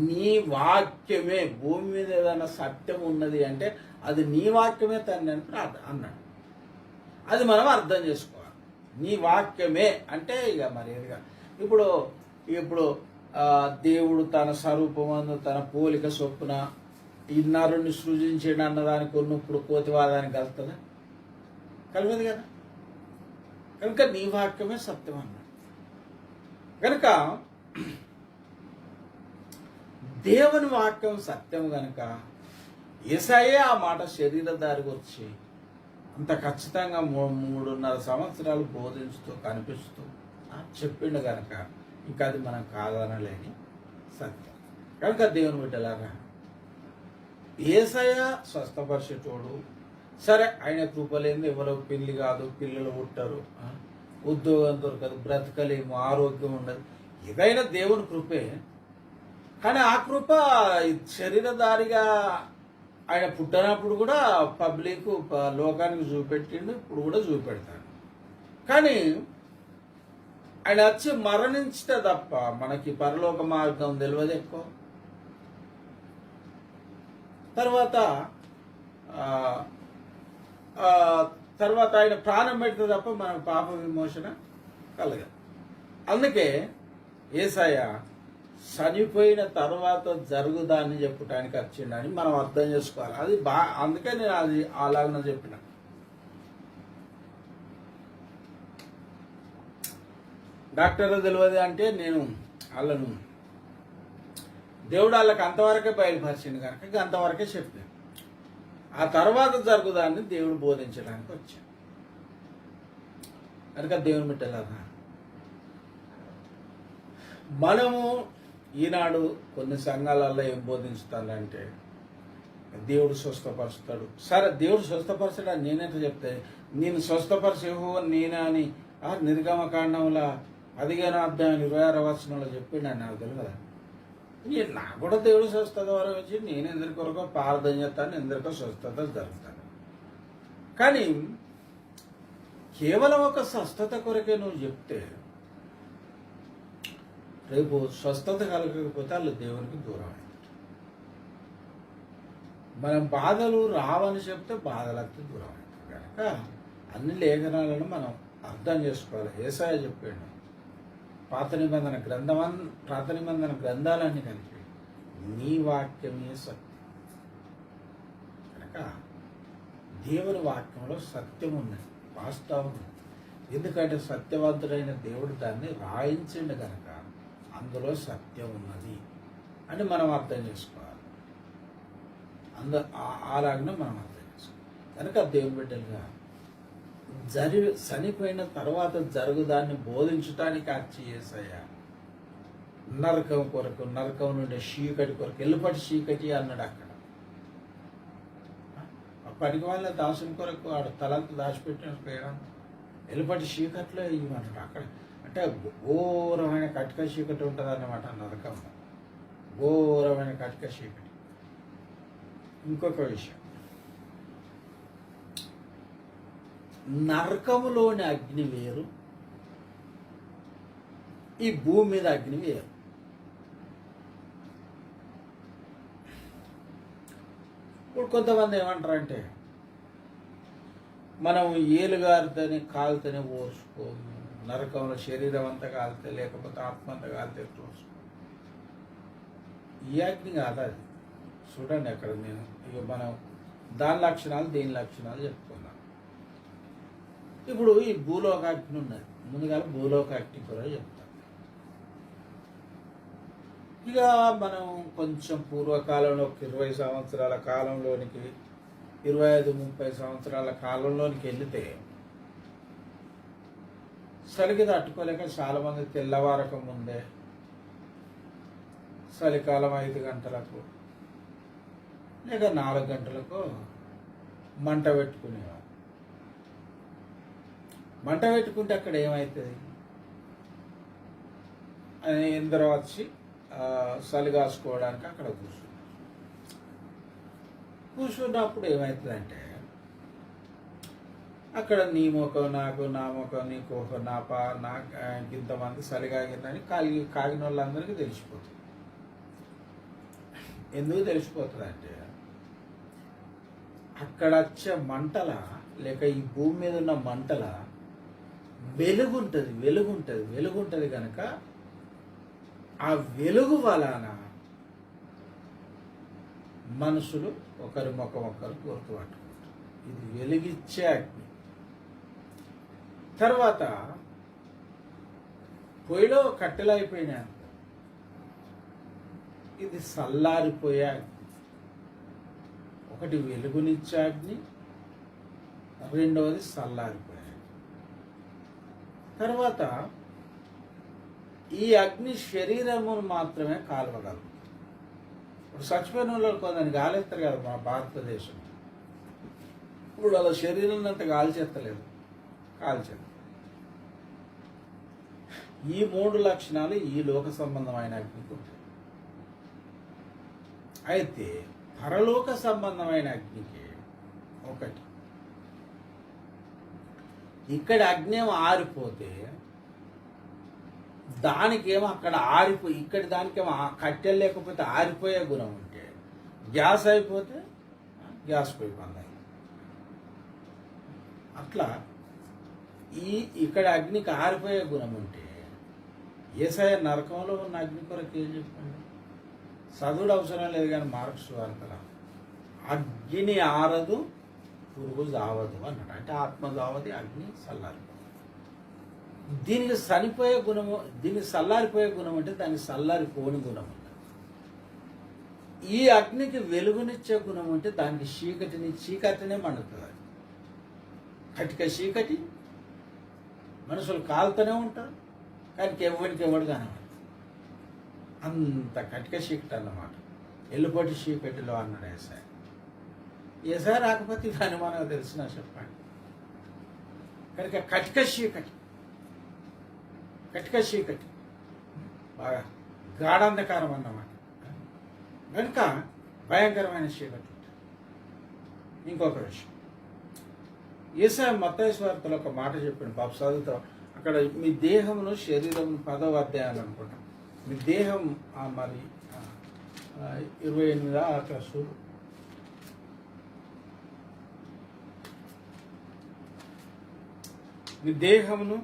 నీ వాక్యమే, భూమి మీద ఏదైనా సత్యం ఉన్నది అంటే అది నీ వాక్యమే తండ్రి అని అన్నాడు. అది మనం అర్థం చేసుకోవాలి. నీ వాక్యమే అంటే ఇక మరి ఏదిగా ఇప్పుడు దేవుడు తన స్వరూపమందు తన పోలిక చొప్పున ఈ నరుని సృజించాడు అన్నదానికి ఇప్పుడు కోతివాదానికి కలుగుతుందా? కలిగదు కదా. కనుక నీ వాక్యమే సత్యం అన్నాడు. కనుక దేవుని వాక్యం సత్యం కనుక యేసయ్యే ఆ మాట శరీరధారికి వచ్చి అంత ఖచ్చితంగా 3.5 సంవత్సరాలు బోధించుతూ కనిపిస్తూ చెప్పిండు కనుక ఇంకా అది మనం కాదనలేని సత్యం. కనుక దేవుని బిడ్డలారా, యేసయ్య స్వస్థపరిచేటోడు. సరే, ఆయన కృపలేంది ఎవరో పెళ్లి కాదు, పిల్లలు పుట్టరు, ఉద్యోగం దొరకదు, బ్రతకలేము, ఆరోగ్యం ఉండదు. ఏదైనా దేవుని కృపే. కానీ ఆ కృప శరీరధారిగా ఆయన పుట్టినప్పుడు కూడా పబ్లిక్ లోకానికి చూపెట్టిండు, ఇప్పుడు కూడా చూపెడతాడు. కానీ ఆయన వచ్చి మరణించితే తప్ప మనకి పరలోక మార్గం తెలియదు ఎక్కువ. తర్వాత ఆయన ప్రాణం పెడితే తప్ప మనకు పాప విమోచన కలగదు. అందుకే యేసయ్య చనిపోయిన తర్వాత జరుగుదాన్ని చెప్పడానికి వచ్చిండని మనం అర్థం చేసుకోవాలి. అది అందుకే నేను అది అలాగనే చెప్పిన. డాక్టర్ తెలియదు అంటే నేను వాళ్ళను దేవుడు వాళ్ళకి అంతవరకే బయలుపరిచింది కనుక అంతవరకే చెప్పాను. ఆ తర్వాత జరుగుదాన్ని దేవుడు బోధించడానికి వచ్చాను కనుక దేవుని బిడ్డలారా, మనము ఈనాడు కొన్ని సంఘాలలో ఏం బోధించుతానంటే దేవుడు స్వస్థపరుస్తాడు. సరే, దేవుడు స్వస్థపరచడానికి నేనైతే చెప్తే నేను స్వస్థపరిచేహో నేనే అని నిర్గమకాండంలో 15వ అధ్యాయం 26వ వచనంలో చెప్పిండు. నాకు తెలియదు కదా. నాకు కూడా దేవుడు స్వస్థత వరకు వచ్చి నేను ఎందరికొరకు ప్రార్థన చేస్తాను, ఎందరికో స్వస్థత జరుగుతాను. కానీ కేవలం ఒక స్వస్థత కొరకే నువ్వు చెప్తే రేపు స్వస్థత కలగకపోతే వాళ్ళు దేవునికి దూరం అవుతారు. మనం బాధలు రావని చెప్తే బాధలకి దూరం అవుతారు. కనుక అన్ని లేఖనాలను మనం అర్థం చేసుకోవాలి. యేసయ్య చెప్పాడు, పాత నిబంధన గ్రంథాలన్నీ కలిపి నీ వాక్యమే సత్యం. కనుక దేవుని వాక్యంలో సత్యం ఉన్నది, వాస్తవం ఉంది. ఎందుకంటే సత్యవంతుడైన దేవుడు దాన్ని రాయించిండు కనుక అందులో సత్యం ఉన్నది అని మనం అర్థం చేసుకోవాలి. అలాగనే మనం అర్థం చేసుకోవాలి. కనుక దేవుని బిడ్డలుగా చనిపోయిన తర్వాత జరుగుదాన్ని బోధించడానికి వచ్చి యేసయ్య నరకం కొరకు, నరకం నుండి చీకటి కొరకు, ఎల్లుపటి చీకటి అన్నాడు. అక్కడ అప్పటికి వాళ్ళ దాసుని కొరకు ఆడ తలంత దాచిపెట్టిన ఎల్లుపటి చీకట్లో ఇవ్వమంటాడు. అక్కడ అంటే ఘోరమైన కటిక చీకటి ఉంటుంది అన్నమాట నరకం, ఘోరమైన కటిక చీకటి. ఇంకొక విషయం, నరకములోని అగ్ని వేరు, ఈ భూమి మీద అగ్ని వేరు. ఇప్పుడు కొంతమంది ఏమంటారంటే మనం ఏలుగారితోనే కాలుతోనే ఓర్చుకోము. నరకంలో శరీరం అంతా కాలితే, లేకపోతే ఆత్మ అంతా కాలితే ఓర్చుకో. ఈ అగ్ని కాదు అది. చూడండి అక్కడ నేను ఇక మనం దాని లక్షణాలు దీని లక్షణాలు చెప్పుకున్నాం. ఇప్పుడు ఈ భూలోక అగ్ని ఉన్నది. ముందుగా భూలోక అగ్ని కూడా చెప్తాం. ఇక మనం కొంచెం పూర్వకాలంలో 20 సంవత్సరాల కాలంలోనికి 25-30 సంవత్సరాల కాలంలోనికి వెళితే చలికి తట్టుకోలేక చాలామంది తెల్లవారక ముందే చలికాలం 5 గంటలకు లేక 4 గంటలకు మంట పెట్టుకునేవారు. మంట పెట్టుకుంటే అక్కడ ఏమవుతుంది? ఎందరో వచ్చి చలి కాసుకోవడానికి అక్కడ కూర్చున్నప్పుడు ఏమవుతుందంటే అక్కడ నీ ముఖం నాకు, నా ముఖం నీ కోహం నాకు ఇంతమంది చలి కాగిందని కాగిన వాళ్ళందరికీ తెలిసిపోతుంది. ఎందుకు తెలిసిపోతుంది అంటే అక్కడ వచ్చే మంటల లేక ఈ భూమి మీద ఉన్న మంటల వెలుగుంటుంది కనుక ఆ వెలుగు వలన మనుషులు ఒకరి ముఖం ఒకరు గుర్తుపట్టుకుంటారు. ఇది వెలిగిచ్చే అగ్ని. తర్వాత పొయ్యిలో కట్టెలు అయిపోయినాయి, ఇది చల్లారిపోయే అగ్ని. ఒకటి వెలుగునిచ్చే అగ్ని, రెండవది చల్లారిపోయే అగ్ని. తర్వాత ఈ అగ్ని శరీరమును మాత్రమే కాల్వగలదు. ఇప్పుడు చచ్చిపోయిన వాళ్ళు కొందరిని గాలెత్తారు కదా మా భారతదేశం. ఇప్పుడు వాళ్ళ శరీరం అంతా కాల్చేస్తలేదు, కాల్చేది. ఈ 3 లక్షణాలు ఈ లోక సంబంధమైన అగ్నికి ఉంటాయి. అయితే పరలోక సంబంధమైన అగ్నికి ఒకటి, ఇక్కడ అగ్నేమో ఆరిపోతే దానికేమో అక్కడ ఇక్కడ దానికేమో కట్టెలు లేకపోతే ఆరిపోయే గుణం ఉంటే, గ్యాస్ అయిపోతే గ్యాస్ పోయి బంద్ అయింది. అట్లా ఇక్కడ అగ్నికి ఆరిపోయే గుణం ఉంటే యేసయ్య నరకంలో ఉన్న అగ్ని కొరకు ఏం చెప్పండి? చదువుడు అవసరం లేదు కానీ మార్క్స్ వార్తల అగ్ని ఆరదు పురుగు జావదు అన్నాడు. అంటే ఆత్మ జావది, అగ్ని చల్లారిపోదు. దీనికి చనిపోయే గుణము, దీనికి చల్లారిపోయే గుణం అంటే దానికి చల్లారిపోని గుణం ఉంది. ఈ అగ్నికి వెలుగునిచ్చే గుణం అంటే దానికి చీకటినే మండుతుంది. కటిక చీకటి, మనుషులు కాలుతూనే ఉంటారు కానీ ఎవడు కనబడదు. అంత కటిక చీకటి అన్నమాట. ఎల్లుపొట్టి చీకటిలో అన్నాడు యేసయ్య. యేసయ్య రాకపోతే ఇవన్నీ మనకు తెలిసిన చెప్పండి. కనుక కటిక చీకటి బాగా గాఢాంధకారం అన్నమాట. కనుక భయంకరమైన చీకటి. ఇంకొక విషయం, యేసయ్య మత్తయి సువార్తలో ఒక మాట చెప్పాడు. బాబు చదువుతాం అక్కడ, మీ దేహమును శరీరం 10వ అధ్యాయం అనుకుంటాం. మీ దేహం మరి 28 అక్కడ చూడు. మీ దేహమును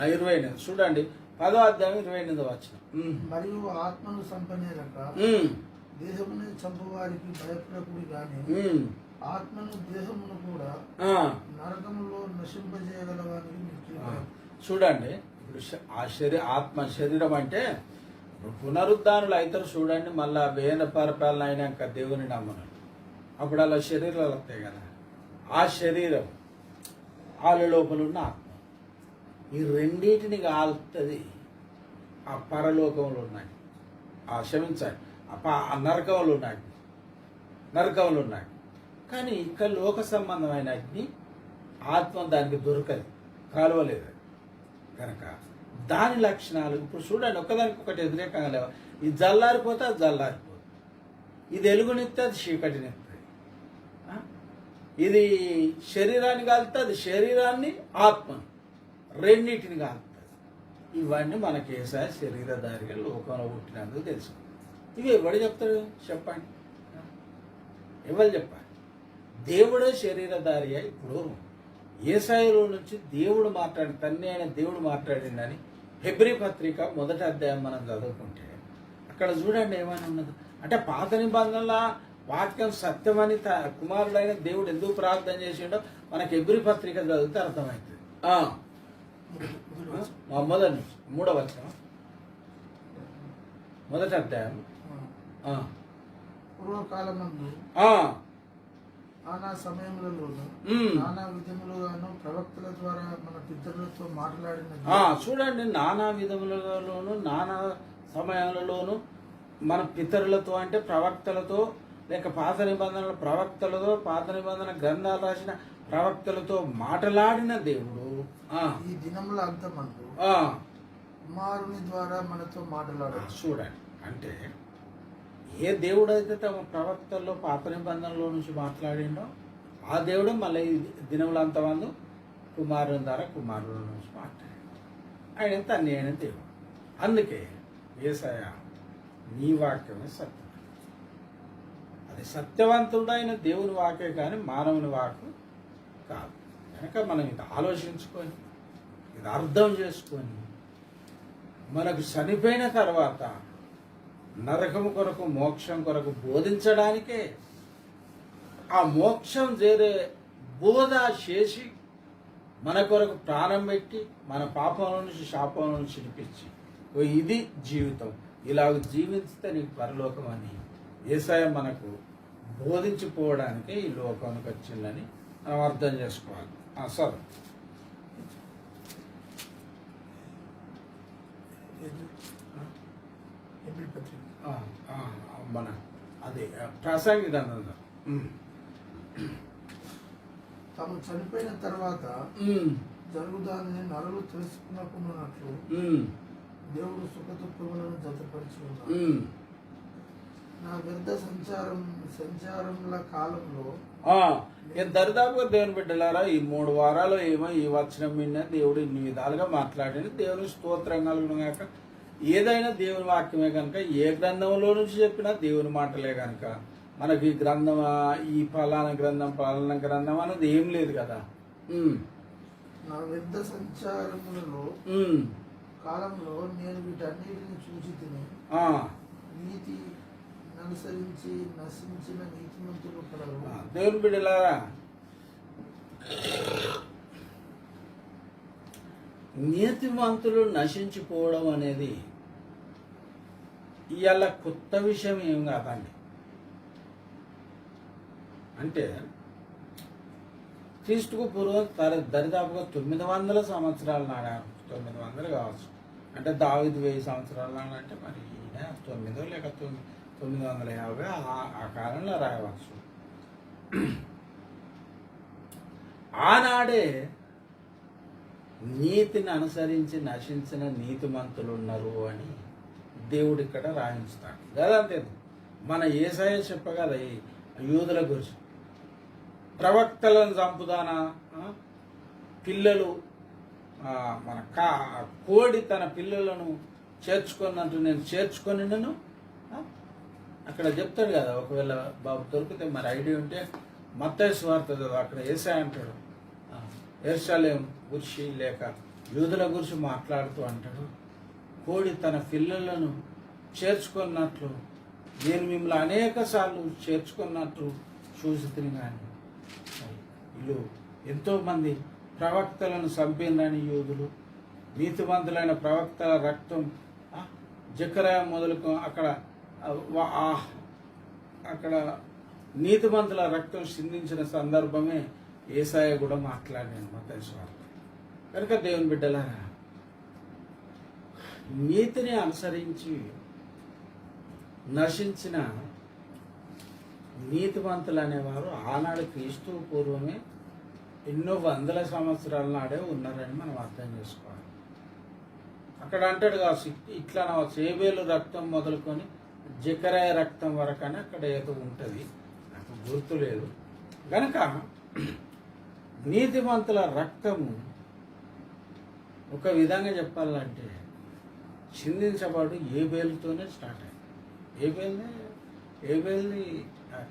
28 చూడండి, 10వ అధ్యాయం 28వ వచనం. మరియు ఆత్మను సంపనేరక దేహమును చంపువారికి భయపడకుడి గాని ఆత్మను దేహమును కూడా నరకములో నశింపజేయగలవానికి. చూడండి, ఇప్పుడు ఆత్మ శరీరం అంటే పునరుద్ధానులు అవుతారు. చూడండి, మళ్ళా వేద పరిపాలన అయినాక దేవుని నమ్మను, అప్పుడు అలా శరీరాలు వస్తాయి కదా. ఆ శరీరం వాళ్ళ లోపల ఉన్న ఆత్మ, ఈ రెండింటిని కాలుతుంది ఆ పరలోకంలో ఉన్నాయి, క్షమించండి ఆ నరకంలో ఉన్నాయి. కానీ ఇక్కడ లోక సంబంధమైన అగ్ని ఆత్మ దానికి దొరకదు, కాలువలేదు కనుక దాని లక్షణాలు ఇప్పుడు చూడండి, ఒకదానికి ఒకటి వ్యతిరేకంగా లేవు. ఇది జల్లారిపోతే అది జల్లారిపోదు, ఇది ఎలుగునిస్తే అది చీకటినిస్తుంది, ఇది శరీరాన్ని కాలుతుంది, అది శరీరాన్ని ఆత్మను రెండింటిని కాలుతుంది. ఇవన్నీ మనకి యేసయ్య శరీరధారిగా లోకంలో పుట్టినందుకు తెలుసు. ఇవి ఎవడు చెప్తాడు చెప్పండి? ఎవరు చెప్పాలి? దేవుడే శరీరధారి అయి ఇప్పుడు యేసాయిలో నుంచి దేవుడు తండ్రి అయిన దేవుడు మాట్లాడిందని హెబ్రీ పత్రిక 1వ అధ్యాయం మనం చదువుకుంటే అక్కడ చూడండి ఏమైనా ఉన్నది అంటే పాత నిబంధనల వాక్యం సత్యమని కుమారుడైన దేవుడు ఎందుకు ప్రార్థన చేసిండో మనకి హెబ్రీ పత్రిక చదివితే అర్థమవుతుంది. మొదటి నుంచి 3వ వచనం 1వ అధ్యాయం. పూర్వకాలమందు నానా సమయములలోను నానా విధములుగాను ప్రవక్తల ద్వారా మన పితరులతో మాట్లాడిన చూడండి, నానా విధములలోను నానా సమయాలలోను మన పితరులతో అంటే ప్రవక్తలతో లేక పాత నిబంధనల ప్రవక్తలతో పాత నిబంధన గ్రంథాలు రాసిన ప్రవక్తలతో మాట్లాడిన దేవుడు ఈ దినముల అంతమందు కుమారుని ద్వారా మనతో మాట్లాడారు. చూడండి, అంటే ఏ దేవుడు అయితే తమ ప్రవక్తల్లో పాత నిబంధనలో నుంచి మాట్లాడిండో ఆ దేవుడు మళ్ళీ దినములంతమందు కుమారుని ద్వారా కుమారుల నుంచి మాట్లాడాడు. ఆయన తండ్రి అయిన దేవుడు. అందుకే యేసయ్య నీ వాక్యమే సత్యం. అది సత్యవంతుడైన దేవుని వాక్యే కానీ మానవుని వాక్కు కాదు. కనుక మనం ఇది ఆలోచించుకొని ఇది అర్థం చేసుకొని మనకు చనిపోయిన తర్వాత నరకము కొరకు మోక్షం కొరకు బోధించడానికే ఆ మోక్షం చేరే బోధ చేసి మన కొరకు ప్రాణం పెట్టి మన పాపంలో నుంచి శాపంలో నుంచి విడిపించి ఇది జీవితం, ఇలా జీవిస్తే నీకు పరలోకం అని యేసయ్య మనకు బోధించిపోవడానికే ఈ లోకానికి వచ్చిందని మనం అర్థం చేసుకోవాలి. సరే, మన అదే ప్రసంగి గ్రంథం తాము చనిపోయిన తర్వాత జరుగుదాన్ని నరులు తెలుసుకున్నట్లు దేవుడు సుఖదుఖములను జతపరిచి ఉన్నాడు. నా వ్యర్థ సంచారముల కాలంలో దరిదాపుగా దేవుని బిడ్డలారా ఈ 3 వారాలు ఏమో ఈ వచనం విన్న దేవుడు ఇన్ని విధాలుగా మాట్లాడిన దేవుని స్తోత్రం కలుగును గాక. ఏదైనా దేవుని వాక్యమే కనుక ఏ గ్రంథంలో నుంచి చెప్పినా దేవుని మాటలే కనుక మనకి ఈ గ్రంథం ఈ ఫలానా గ్రంథం అనేది ఏం లేదు కదా. నా వ్యర్థ సంచారములలో కాలంలో నేను వీటన్నిటిని చూసి తిని నీతి అనుసరించి నశించిన నీతిమంతులు కలరు. దేవుని బిడ్డలారా, నీతిమంతులు నశించిపోవడం అనేది ఇవాళ కొత్త విషయం ఏం కాదండి. అంటే క్రీస్తుకు పూర్వం దరిదాపుగా 900 సంవత్సరాల నాడు, 900 కావచ్చు. అంటే దావీదు 1000 సంవత్సరాల నాడు అంటే మరి 9 లేక 950 ఆ కాలంలో రాయవచ్చు. ఆనాడే నీతిని అనుసరించి నశించిన నీతిమంతులు ఉన్నారు అని దేవుడు ఇక్కడ రాయించుతాడు కదా. అంతే మన యేసయ్య చెప్పగలదా ఈ యూదుల గురించి, ప్రవక్తలను చంపుదానా, పిల్లలు మన కోడి తన పిల్లలను చేర్చుకున్నట్టు నేను చేర్చుకొని అక్కడ చెప్తాడు కదా. ఒకవేళ బాబు దొరికితే మరి ఐడియా ఉంటే మత్తయి సువార్త అక్కడ యేసయ్య అంటాడు యెరూషలేము గురించి లేక యూదుల గురించి మాట్లాడుతూ అంటాడు, కోడి తన పిల్లలను చేర్చుకున్నట్లు నేను మిమ్మల్ని అనేక సార్లు చేర్చుకున్నట్లు చూసి తిరిగాను. వీళ్ళు ఎంతోమంది ప్రవక్తలను చంపిందని యూదులు, నీతిమంతులైన ప్రవక్తల రక్తం జకరియా మొదలుకు అక్కడ నీతిమంతుల రక్తం సిందించిన సందర్భమే యేసయ్య కూడా మాట్లాడాను మత్తయి సువార్త. కనుక దేవుని బిడ్డలారా, నీతిని అనుసరించి నశించిన నీతిమంతులు అనేవారు ఆనాడు క్రీస్తు పూర్వమే ఎన్నో 100 సంవత్సరాల నాడే ఉన్నారని మనం అర్థం చేసుకోవాలి. అక్కడ అంటాడు కావచ్చు, ఇట్లా సేబేలు రక్తం మొదలుకొని జకరియా రక్తం వరకు అని అక్కడ ఏదో ఉంటుంది, నాకు గుర్తులేదు. కనుక నీతిమంతుల రక్తము ఒక విధంగా చెప్పాలంటే చిందించబడు ఏబేలుతోనే స్టార్ట్ అయింది. ఏబేల్ని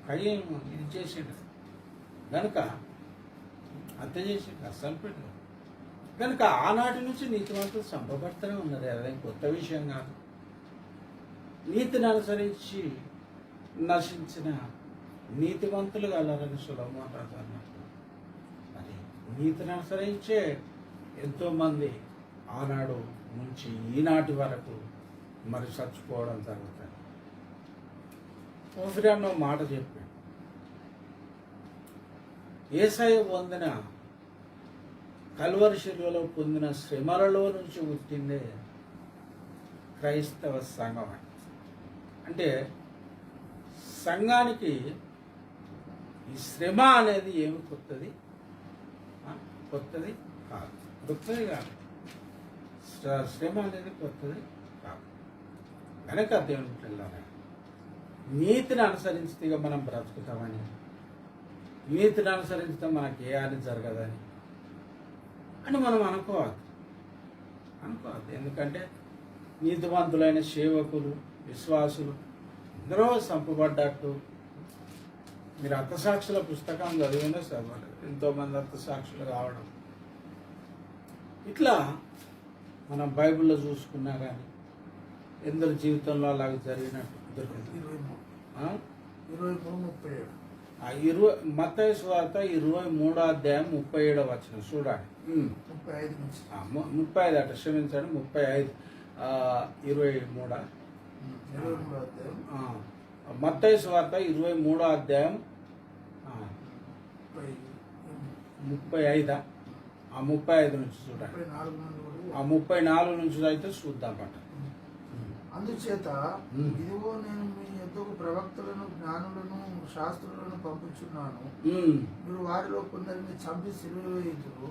కయ్యేను ఇది చేసాడు కనుక హత్య చేసాడు చంపాడు కనుక ఆనాటి నుంచి నీతివంతులు చంపబడుతూనే ఉన్నారు. అదేం కొత్త విషయం కాదు. నీతిని అనుసరించి నశించిన నీతివంతులు కలరని సొలొమోను రాజు అన్నట్టు. మరి నీతిని అనుసరించే ఎంతోమంది ఆనాడు నుంచి ఈనాటి వరకు మరి చచ్చిపోవడం జరుగుతుంది. ఓఫిరాను మాట చెప్పాడు, యేసయ్య పొందిన కల్వరి శిలువలో పొందిన శ్రమలలో నుంచి పుట్టిందే క్రైస్తవ సంఘం. అంటే సంఘానికి ఈ శ్రమ అనేది ఏమి కొత్తది కాదు. కొత్తది కాదు, శ్రమ అనేది కొత్తది కాదు. కనుక దేవుని పిల్లరా, నీతిని అనుసరిస్తే మనం బ్రతుకుతామని, నీతిని అనుసరిస్తే మనకి ఏ హాని జరగదని అని మనం అనుకోవద్దు. ఎందుకంటే నీతివంతులైన సేవకులు, విశ్వాసులు అందరూ చంపబడ్డట్టు మీరు అర్థసాక్షుల పుస్తకం చదివినా చదవలేదు. ఎంతోమంది అర్థసాక్షులు కావడం ఇట్లా మనం బైబిల్లో చూసుకున్నా కానీ ఎందరి జీవితంలో అలాగే జరిగినట్టు దొరికింది. మత్తయి సువార్త 23:37 చూడండి. 35 అట, క్షమించండి, 35 23. మత్తయి సువార్త 23:35 35 నుంచి చూడండి. 34 నుంచి అయితే చూద్దాం పట్ట. అందుచేత ఇదిగో నేను మీ యొద్దకు ప్రవక్తలను, జ్ఞానులను, శాస్త్రులను పంపుచున్నాను. మీరు వారిలో కొందరిని చంపి సిలువ వేయుదురు,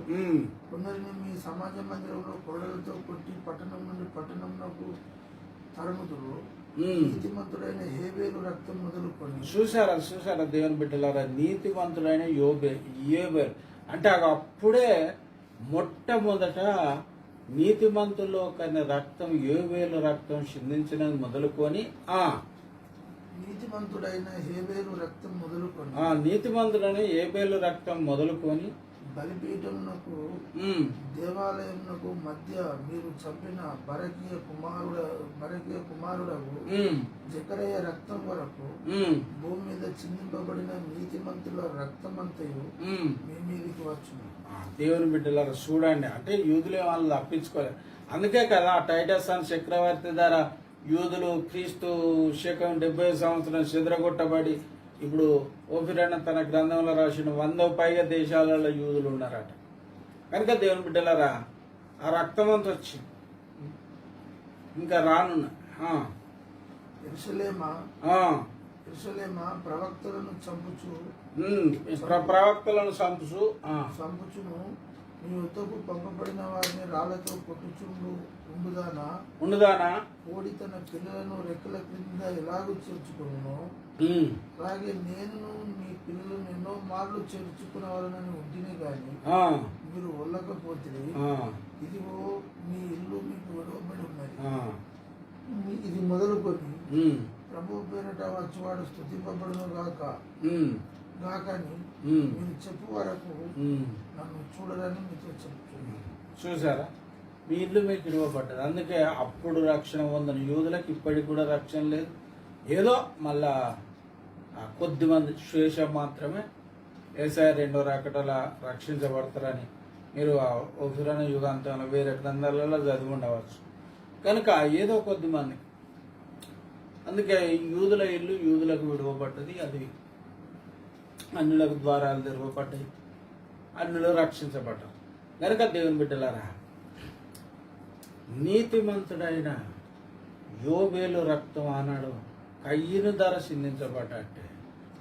కొందరిని మీ సమాజ మందిరంలో కొరడలతో కొట్టి పట్టణం నుండి పట్టణంకు తరుముదురు. నీతిమంతుడైన హేబేలు రక్తం మొదలుకొని. చూసారా దేవుని బిడ్డలారా, నీతిమంతుడైన యోబేలు అంటే అప్పుడే మొట్టమొదట నీతిమంతుల్లో కన్నా రక్తం యోబేలు రక్తం చిందించినది మొదలుకొని నీతిమంతుడైన హేబేలు రక్తం మొదలుకొని నీతిమంతుడైన హేబేలు రక్తం మొదలుకొని బలిపీఠమునకు దేవాలయమునకు మధ్య మీరు చంపిన బరకీయ కుమారుడకు జకరయ్య రక్తం వరకు భూమి మీద చిందింపబడిన నీతిమంతుల రక్తమంతయు మీ మీదికి వచ్చును. దేవుని బిడ్డలారా చూడండి, అంటే యూదులే వాళ్ళు తప్పించుకోలేదు. అందుకే కదా టైటస్ అని చక్రవర్తి ద్వారా యూదులు క్రీస్తు శకం 70 సంవత్సరం చెదరగొట్టబడి ఇప్పుడు ఓఫిరాన తన గ్రంథంలో రాసిన 100 పైగా దేశాలలో యూదులు ఉన్నారట. కనుక దేవుని బిడ్డలారా, ఆ రక్తం అంతా వచ్చింది. ఇంకా రానున్నా యెరూషలేమా ప్రవక్తలను చంపుచును మీ యుద్ధకు పంపబడిన వారిని రాళ్లతో కొట్టుచుండు ఉండుదానా కోడి తన పిల్లలను రెక్కల క్రింద ఎలాగూ చేర్చుకును, అలాగే నేను మీ పిల్లలను ఎన్నో మార్లు చేర్చుకునేవారని ఉంటేనే గాని మీరు వెళ్ళకపోతే ఇదిగో మీ ఇల్లు మీకు విడవబడి ఉన్నది. ఇది మొదలుకొని ప్రభు పేరట వచ్చేవాడు స్తుతింపబడును గాకని మీరు చెప్పు వరకు నన్ను చూడరని మీతో చెప్తున్నాను. చూసారా, మీ ఇల్లు మీకు ఇవ్వబడ్డది. అందుకే అప్పుడు రక్షణ పొందిన యూదులకు ఇప్పటికి కూడా రక్షణ లేదు. ఏదో మళ్ళా కొద్దిమంది శేషం మాత్రమే యేసయ్య రెండో రాకడల రక్షించబడతారని మీరు ఓఫిరాన యుగాంతంలో వేరే గ్రంథాలలో చదివి ఉండవచ్చు. కనుక ఏదో కొద్దిమంది, అందుకే యూదుల ఇల్లు యూదులకు విడవబడ్డది. అది అన్యులకు ద్వారాలు తెరవబడ్డాయి, అన్యులు రక్షించబడ్డారు. కనుక దేవుని బిడ్డలారా, నీతిమంతుడైన యోబేలు రక్తం ఆనాడు కయ్యను ధర చిందించబడ్డట్టే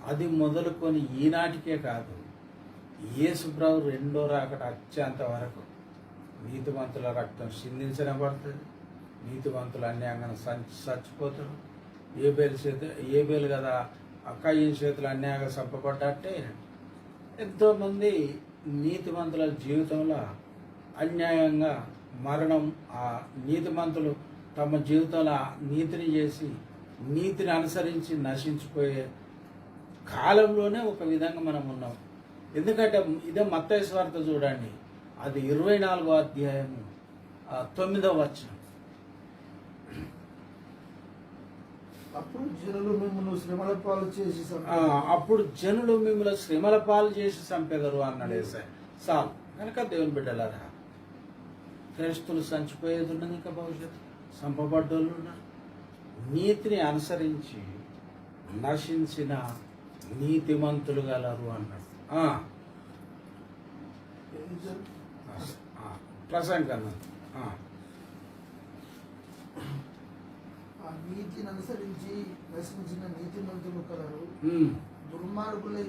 అది మొదలుకొని ఈనాటికే కాదు, యేసు ప్రభు రెండో రాకడ అత్యంత వరకు నీతిమంతుల రక్తం చిందించబడుతుంది. నీతిమంతులు అన్యాయంగా చచ్చిపోతారు. ఏబేలు కదా కయ్యని చేతులు అన్యాయంగా చంపబడ్డట్టే ఎంతోమంది నీతిమంతుల జీవితంలో అన్యాయంగా మరణం, ఆ నీతిమంతులు తమ జీవితంలో నీతిని చేసి నీతిని అనుసరించి నశించిపోయే కాలంలోనే ఒక విధంగా మనం ఉన్నాం. ఎందుకంటే ఇదే మత్తయి సువార్త చూడండి, అది 24వ అధ్యాయము 9వ వచనం. అప్పుడు జనులు మిమ్మల్ని శ్రమల పాలు చేసి అప్పుడు జనులు మిమ్మల్ని శ్రమల పాలు చేసి చంపెదరు అన్నాడు యేసయ్య. చాలు కనుక దేవుని బిడ్డలారా, క్రైస్తులు చచ్చిపోయేది ఉన్నది, ఇంకా భవిష్యత్తు చంపబడ్డోళ్ళు ఉన్నారు. నీతిని అనుసరించి నశించిన నీతిమంతులు గలరు అన్నాడు. ప్రసంగం ఆ నీతిని అనుసరించి నశించిన నీతిమంతులు కలరు, దుర్మార్గులై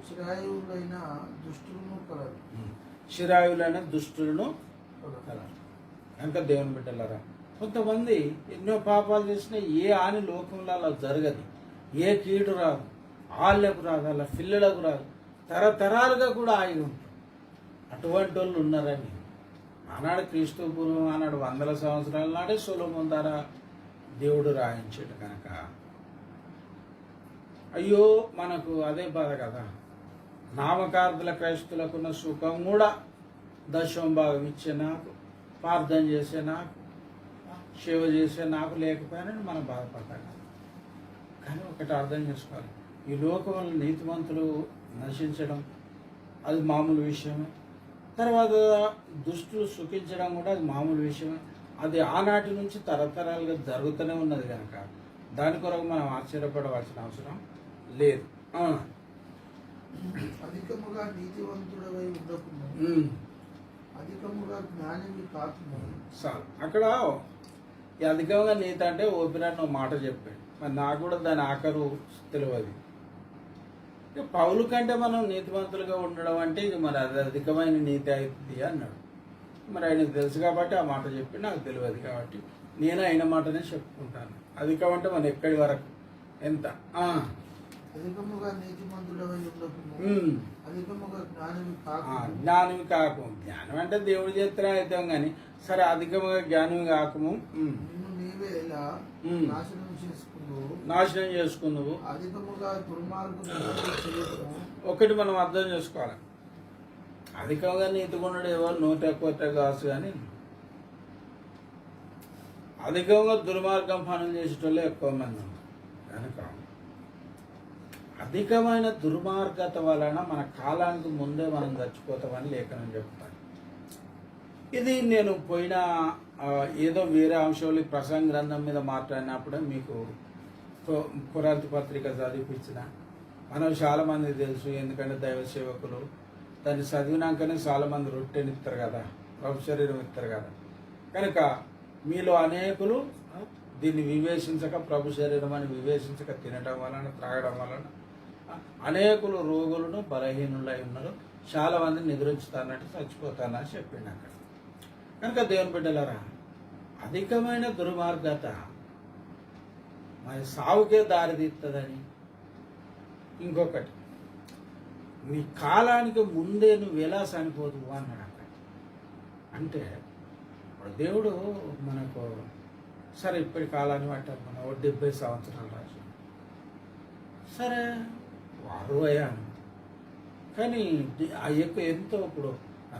చిరాయువులైన దుష్టులను కలరు. చిరాయులైన దుష్టులను కలరు. కనుక దేవుని బిడ్డలారా, కొంతమంది ఎన్నో పాపాలు చేసినా ఏ హాని లోకంలో అలా జరగదు, ఏ కీడు రాదు, వాళ్ళకు రాదు, అలా పిల్లలకు రాదు, తరతరాలుగా కూడా ఆగి ఉంటారు. అటువంటి వాళ్ళు ఉన్నారని ఆనాడు క్రీస్తు పూర్వం, ఆనాడు 100 సంవత్సరాల నాడే సొలొమోను ద్వారా దేవుడు రాయించాడు. కనుక అయ్యో మనకు అదే బాధ కదా, నామకార్థుల క్రైస్తులకున్న సుఖం కూడా దశమ భాగం ఇచ్చే నాకు, ప్రార్థన చేసే నాకు, సేవ చేసే నాకు లేకపోయినా మనం బాధపడతాం. కానీ ఒకటి అర్థం చేసుకోవాలి, ఈ లోకంలో నీతిమంతులు నశించడం అది మామూలు విషయమే, తర్వాత దుష్టులు సుఖించడం కూడా అది మామూలు విషయమే. అది ఆనాటి నుంచి తరతరాలుగా జరుగుతూనే ఉన్నది కనుక దాని కొరకు మనం ఆశ్చర్యపడవలసిన అవసరం లేదు. అధికముగా నీతివంతుడవై ఉండకుండా అధికముగా జ్ఞానివి కాకుండా చాలు. అక్కడ ఈ అధికంగా నీతి అంటే ఓపిరాన్ని మాట చెప్పాడు, మరి నాకు కూడా దాని ఆఖరు తెలియదు. ఇక పౌలు కంటే మనం నీతివంతులుగా ఉండడం అంటే ఇక మరి అది అధికమైన నీతి అవుతుంది అన్నాడు. మరి ఆయనకు తెలుసు కాబట్టి ఆ మాట చెప్పి నాకు తెలియదు కాబట్టి నేను అయిన మాటనే చెప్పుకుంటాను. అధికం అంటే మన ఎక్కడి వరకు ఎంత అధికముగా నీతిమంతుడవై ఉండకుండా అధికముగా జ్ఞానమి కాకము. జ్ఞానం అంటే దేవుడి చేతిలో అవుతాం కానీ సరే అధికముగా జ్ఞానమి కాకము. నాశనం చేసుకుందువు. అధికముగా ఒకటి మనం అర్థం చేసుకోవాలి, అధికంగా నీతిగుండడు ఎవరు 100 కాసు కానీ అధికంగా దుర్మార్గం పనులు చేసేటోళ్ళు ఎక్కువ మంది ఉన్నారు. కనుక అధికమైన దుర్మార్గత వలన మన కాలానికి ముందే మనం చచ్చిపోతామని లేఖనం చెప్తాను. ఇది నేను పోయిన ఏదో వేరే అంశాలు ప్రసంగ గ్రంథం మీద మాట్లాడినప్పుడే మీకు కొరింథీ పత్రిక చదివిపించిన. మనం చాలామంది తెలుసు, ఎందుకంటే దైవ సేవకులు దాన్ని చదివినాకనే చాలామంది రొట్టెనిస్తారు కదా, ప్రభు శరీరం ఇస్తారు కదా. కనుక మీలో అనేకులు దీన్ని వివేచించక, ప్రభు శరీరం అని వివేచించక తినడం వలన, త్రాగడం వలన అనేకులు రోగులను బలహీనులై ఉన్నారు. చాలామంది నిద్రించుతానట్టు చచ్చిపోతానని చెప్పిండు అక్కడ. కనుక దేవుని బిడ్డలారా, అధికమైన దుర్మార్గత మరి సావుకే దారితీస్తుందని. ఇంకొకటి, నీ కాలానికి ముందే నువ్వు ఎలా చనిపోదువు అన్నాడు అక్కడ. అంటే దేవుడు మనకు సరే ఇప్పటి కాలాన్ని పట్టారు, మనం 70 సంవత్సరాలు రాజు, సరే 60 అని. కానీ ఆ ఎక్కువ ఎంతో ఇప్పుడు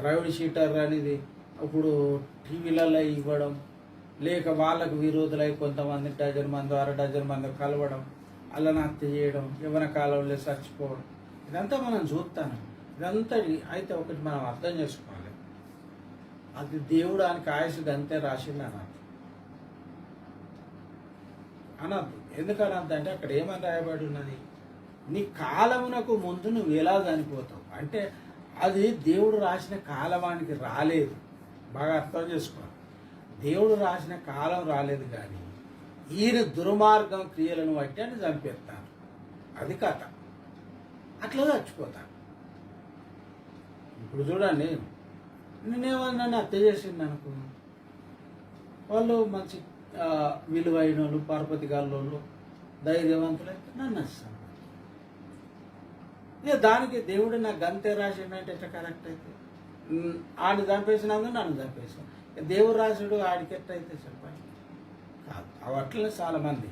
రౌడీ షీటర్ అనేది ఇప్పుడు టీవీలలో ఇవ్వడం, లేక వాళ్ళకు విరోధులై కొంతమంది 10 మంది 12 మంది కలవడం, అల్లన హత్య చేయడం, యవ్వన కాలంలో చచ్చిపోవడం, ఇదంతా మనం చూస్తాను. ఇదంతా అయితే ఒకటి మనం అర్థం చేసుకోవాలి, అది దేవుడు ఆయనకి ఆయుష్ అంతే రాసింది అనద్దు. ఎందుకనద్దు అంటే అక్కడ ఏమని రాయబడి ఉన్నది, నీ కాలమునకు ముందు నువ్వు ఎలా చనిపోతావు అంటే అది దేవుడు రాసిన కాలమానికి రాలేదు. బాగా అర్థం చేసుకోవాలి, దేవుడు రాసిన కాలం రాలేదు, కానీ ఈయన దుర్మార్గం క్రియలను బట్టి అని చంపేస్తాను. అది కథ, అట్లా చచ్చిపోతాను. ఇప్పుడు చూడండి, నన్ను హత్య చేసింది అనుకో, వాళ్ళు మంచి విలువైన వాళ్ళు, పరపతి గాళ్ళు, ధైర్యవంతులైతే నన్ను వస్తాను. ఇక దానికి దేవుడు నాకు గంతే రాసిండంటే ఎట్లా కరెక్ట్ అయితే? ఆడిని చంపేసినందుకు నన్ను చంపేసాను. దేవుడు రాసుడు ఆడికి ఎట్లయితే చెప్పండి? కాదు. అట్లనే చాలామంది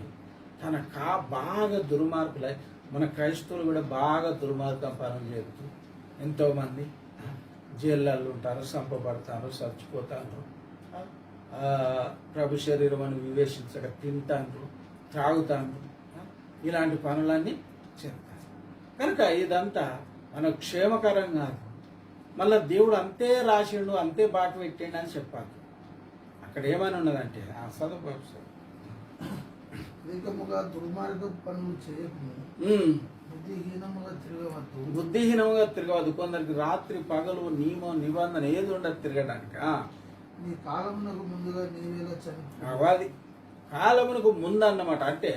బాగా దుర్మార్గులై మన క్రైస్తవులు కూడా బాగా దుర్మార్గం పనులు చేస్తూ ఎంతోమంది జైళ్ళల్లో ఉంటారు, చంపబడతారు, చచ్చిపోతారు, ప్రభు శరీరం అని వివేచించక తింటాండ్రు, త్రాగుతాండ్రు, ఇలాంటి పనులన్నీ చేస్తారు. కనుక ఇదంతా మనకు క్షేమకరం కాదు. మళ్ళీ దేవుడు అంతే రాసిండు, అంతే బాట పెట్టిండు అని చెప్పాలి. అక్కడ ఏమని ఉన్నదంటే చదువు అధికముగా దుర్మార్గ పనులు చేయకుండా బుద్ధిహీనముగా తిరగవద్దు. కొందరికి రాత్రి పగలు నియమం నిబంధన ఏది ఉండదు తిరగడానికి. నీ కాలమునకు ముందుగా నీవేలా అది కాలమునకు ముందు అన్నమాట. అంటే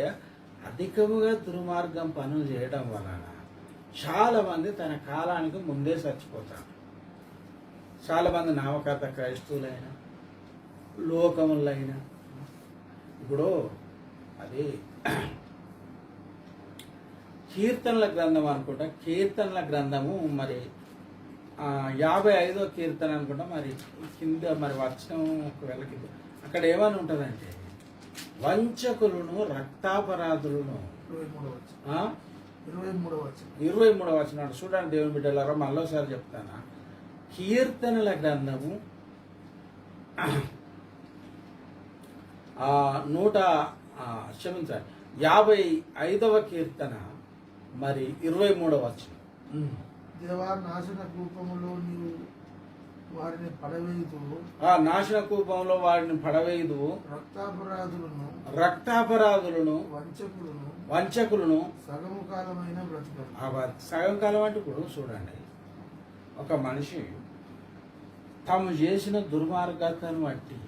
అధికముగా దుర్మార్గం పనులు చేయడం వలన చాలా మంది తన కాలానికి ముందే చచ్చిపోతారు. చాలా మంది నామకర్త క్రైస్తవులైనా లోకములైనా ఇప్పుడు అది కీర్తనల గ్రంథం అనుకుంటా, కీర్తనల గ్రంథము మరి 55వ కీర్తన అనుకుంటా, మరి కింద మరి వచనం ఒకవేళ కింద అక్కడ ఏమని ఉంటుందంటే వంచకులను రక్తాపరాధులను 23వ వచనం చూడండి దేవుని బిడ్డలారా, మళ్ళీసారి చెప్తానా. కీర్తనల గ్రంథము 55వ కీర్తన మరి 23వ వచనం. దేవా నాశన కూపములో నీవు వారిని పడవేయుదువు, నాశన కూపంలో వారిని పడవేయుదువు, రక్తాపరాధులను వంచకులను సగము కాలమైన బ్రతుకు. సగం కాలం అంటే ఇప్పుడు చూడండి, ఒక మనిషి తాము చేసిన దుర్మార్గతను బట్టి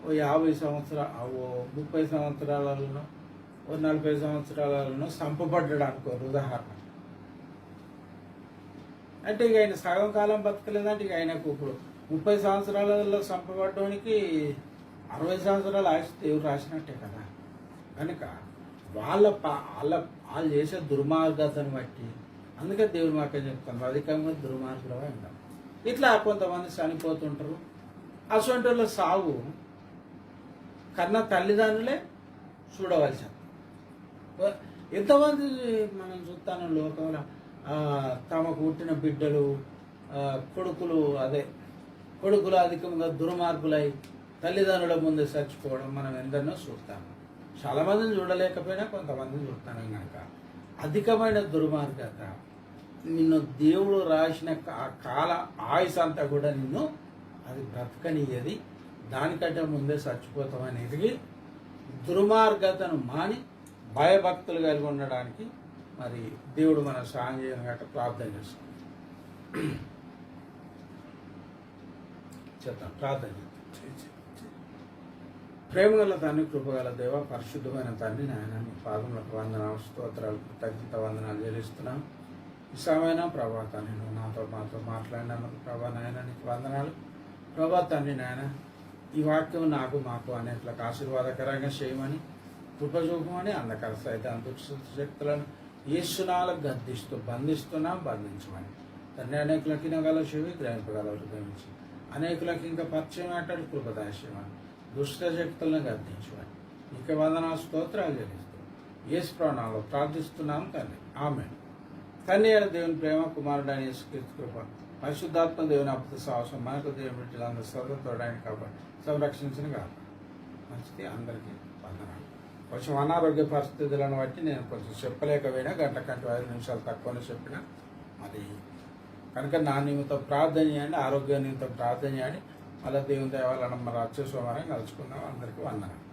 ఓ 50 సంవత్సరాలు, 30 సంవత్సరాలలో, ఓ 40 సంవత్సరాలలో చంపబడ్డాడు అనుకోరు ఉదాహరణ. అంటే ఇక ఆయన సగం కాలం బతకలేదంటే ఇక ఆయనకు ఇప్పుడు 30 సంవత్సరాలలో చంపబడ్డానికి 60 సంవత్సరాలు ఆయుష్ దేవుడు రాసినట్టే కదా. కనుక వాళ్ళు చేసే దుర్మార్గతను బట్టి అందుకే దేవుడు మాకే చెప్తాను అధికంగా దుర్మార్గులవే ఉంటాం. ఇట్లా కొంతమంది చనిపోతుంటారు. అటువంటి వాళ్ళ సాగు కన్నా తల్లిదండ్రులే చూడవలసి. ఎంతమంది మనం చూస్తాను లోకంలో తమకు పుట్టిన బిడ్డలు కొడుకులు అధికంగా దుర్మార్గులై తల్లిదండ్రుల ముందే చచ్చిపోవడం మనం ఎందరినో చూస్తాము. చాలామందిని చూడలేకపోయినా కొంతమందిని చూస్తాను. కనుక అధికమైన దుర్మార్గత నిన్ను దేవుడు రాసిన కాల ఆయుష్ అంతా కూడా నిన్ను అది బ్రతకనియది. దానికంటే ముందే చచ్చిపోతామని ఎదిగి దుర్మార్గతను మాని భయభక్తులు కలిగి ఉండడానికి మరి దేవుడు మన సాయం చేయడం గట్ట ప్రార్థన చేస్తాం. చెప్తాం ప్రార్థన. ప్రేమగల తండ్రి, కృపగల దేవ, పరిశుద్ధమైన తండ్రి, నాయన నీ పాదములకు వందనాలు, స్తోత్రాలు, కృతజ్ఞత వందనాలు చెల్లిస్తున్నాం. ఈ సమయన ప్రభా తండ్రి నువ్వు మాతో మాట్లాడినందుకు ప్రభా నాయన నీకు వందనాలు. ప్రభా తండ్రి నాయన ఈ వాక్యం మాకు అనేట్లకు ఆశీర్వాదకరంగా చేయమని, కృపచూపమని, అంధకార సైతాన్ శక్తులను యేసునాలకు గద్దిస్తూ బంధించమని తండ్రి అనేకులకి వినగల చెవి, గ్రహింపగల హృదయించి అనేకులకి ఇంకా పరిచయం ఆటలు కృపదాశ్యమని దుష్ట శక్తులను గద్దించమని నీకు వందనాలు, స్తోత్రాలు చెల్లిస్తూ యేసు ప్రాణాల్లో ప్రార్థిస్తున్నాం తండ్రి. ఆమేన్. తండ్రి అయిన దేవుని ప్రేమ, కుమారుడు అయిన యేసుక్రీస్తు కృప, పరిశుద్ధాత్మ దేవుని అద్భుత సాహసం మనకు దేవుని బిడ్డలందరూ సర్వతోడైన కాబట్టి సంరక్షించిన కాదు. మంచిది. అందరికీ వందనాలు. కొంచెం అనారోగ్య పరిస్థితులను బట్టి నేను కొంచెం చెప్పలేకపోయినా, గంట 5 నిమిషాలు తక్కువనే చెప్పిన. అది కనుక నా నిమిత్తం ప్రార్థన చేయండి, ఆరోగ్య నిమిత్తం ప్రార్థన చేయండి. మళ్ళీ దేవుని దయ వలన మరి వచ్చే సోమవారం కలుసుకుందాం. అందరికీ వందనాలు.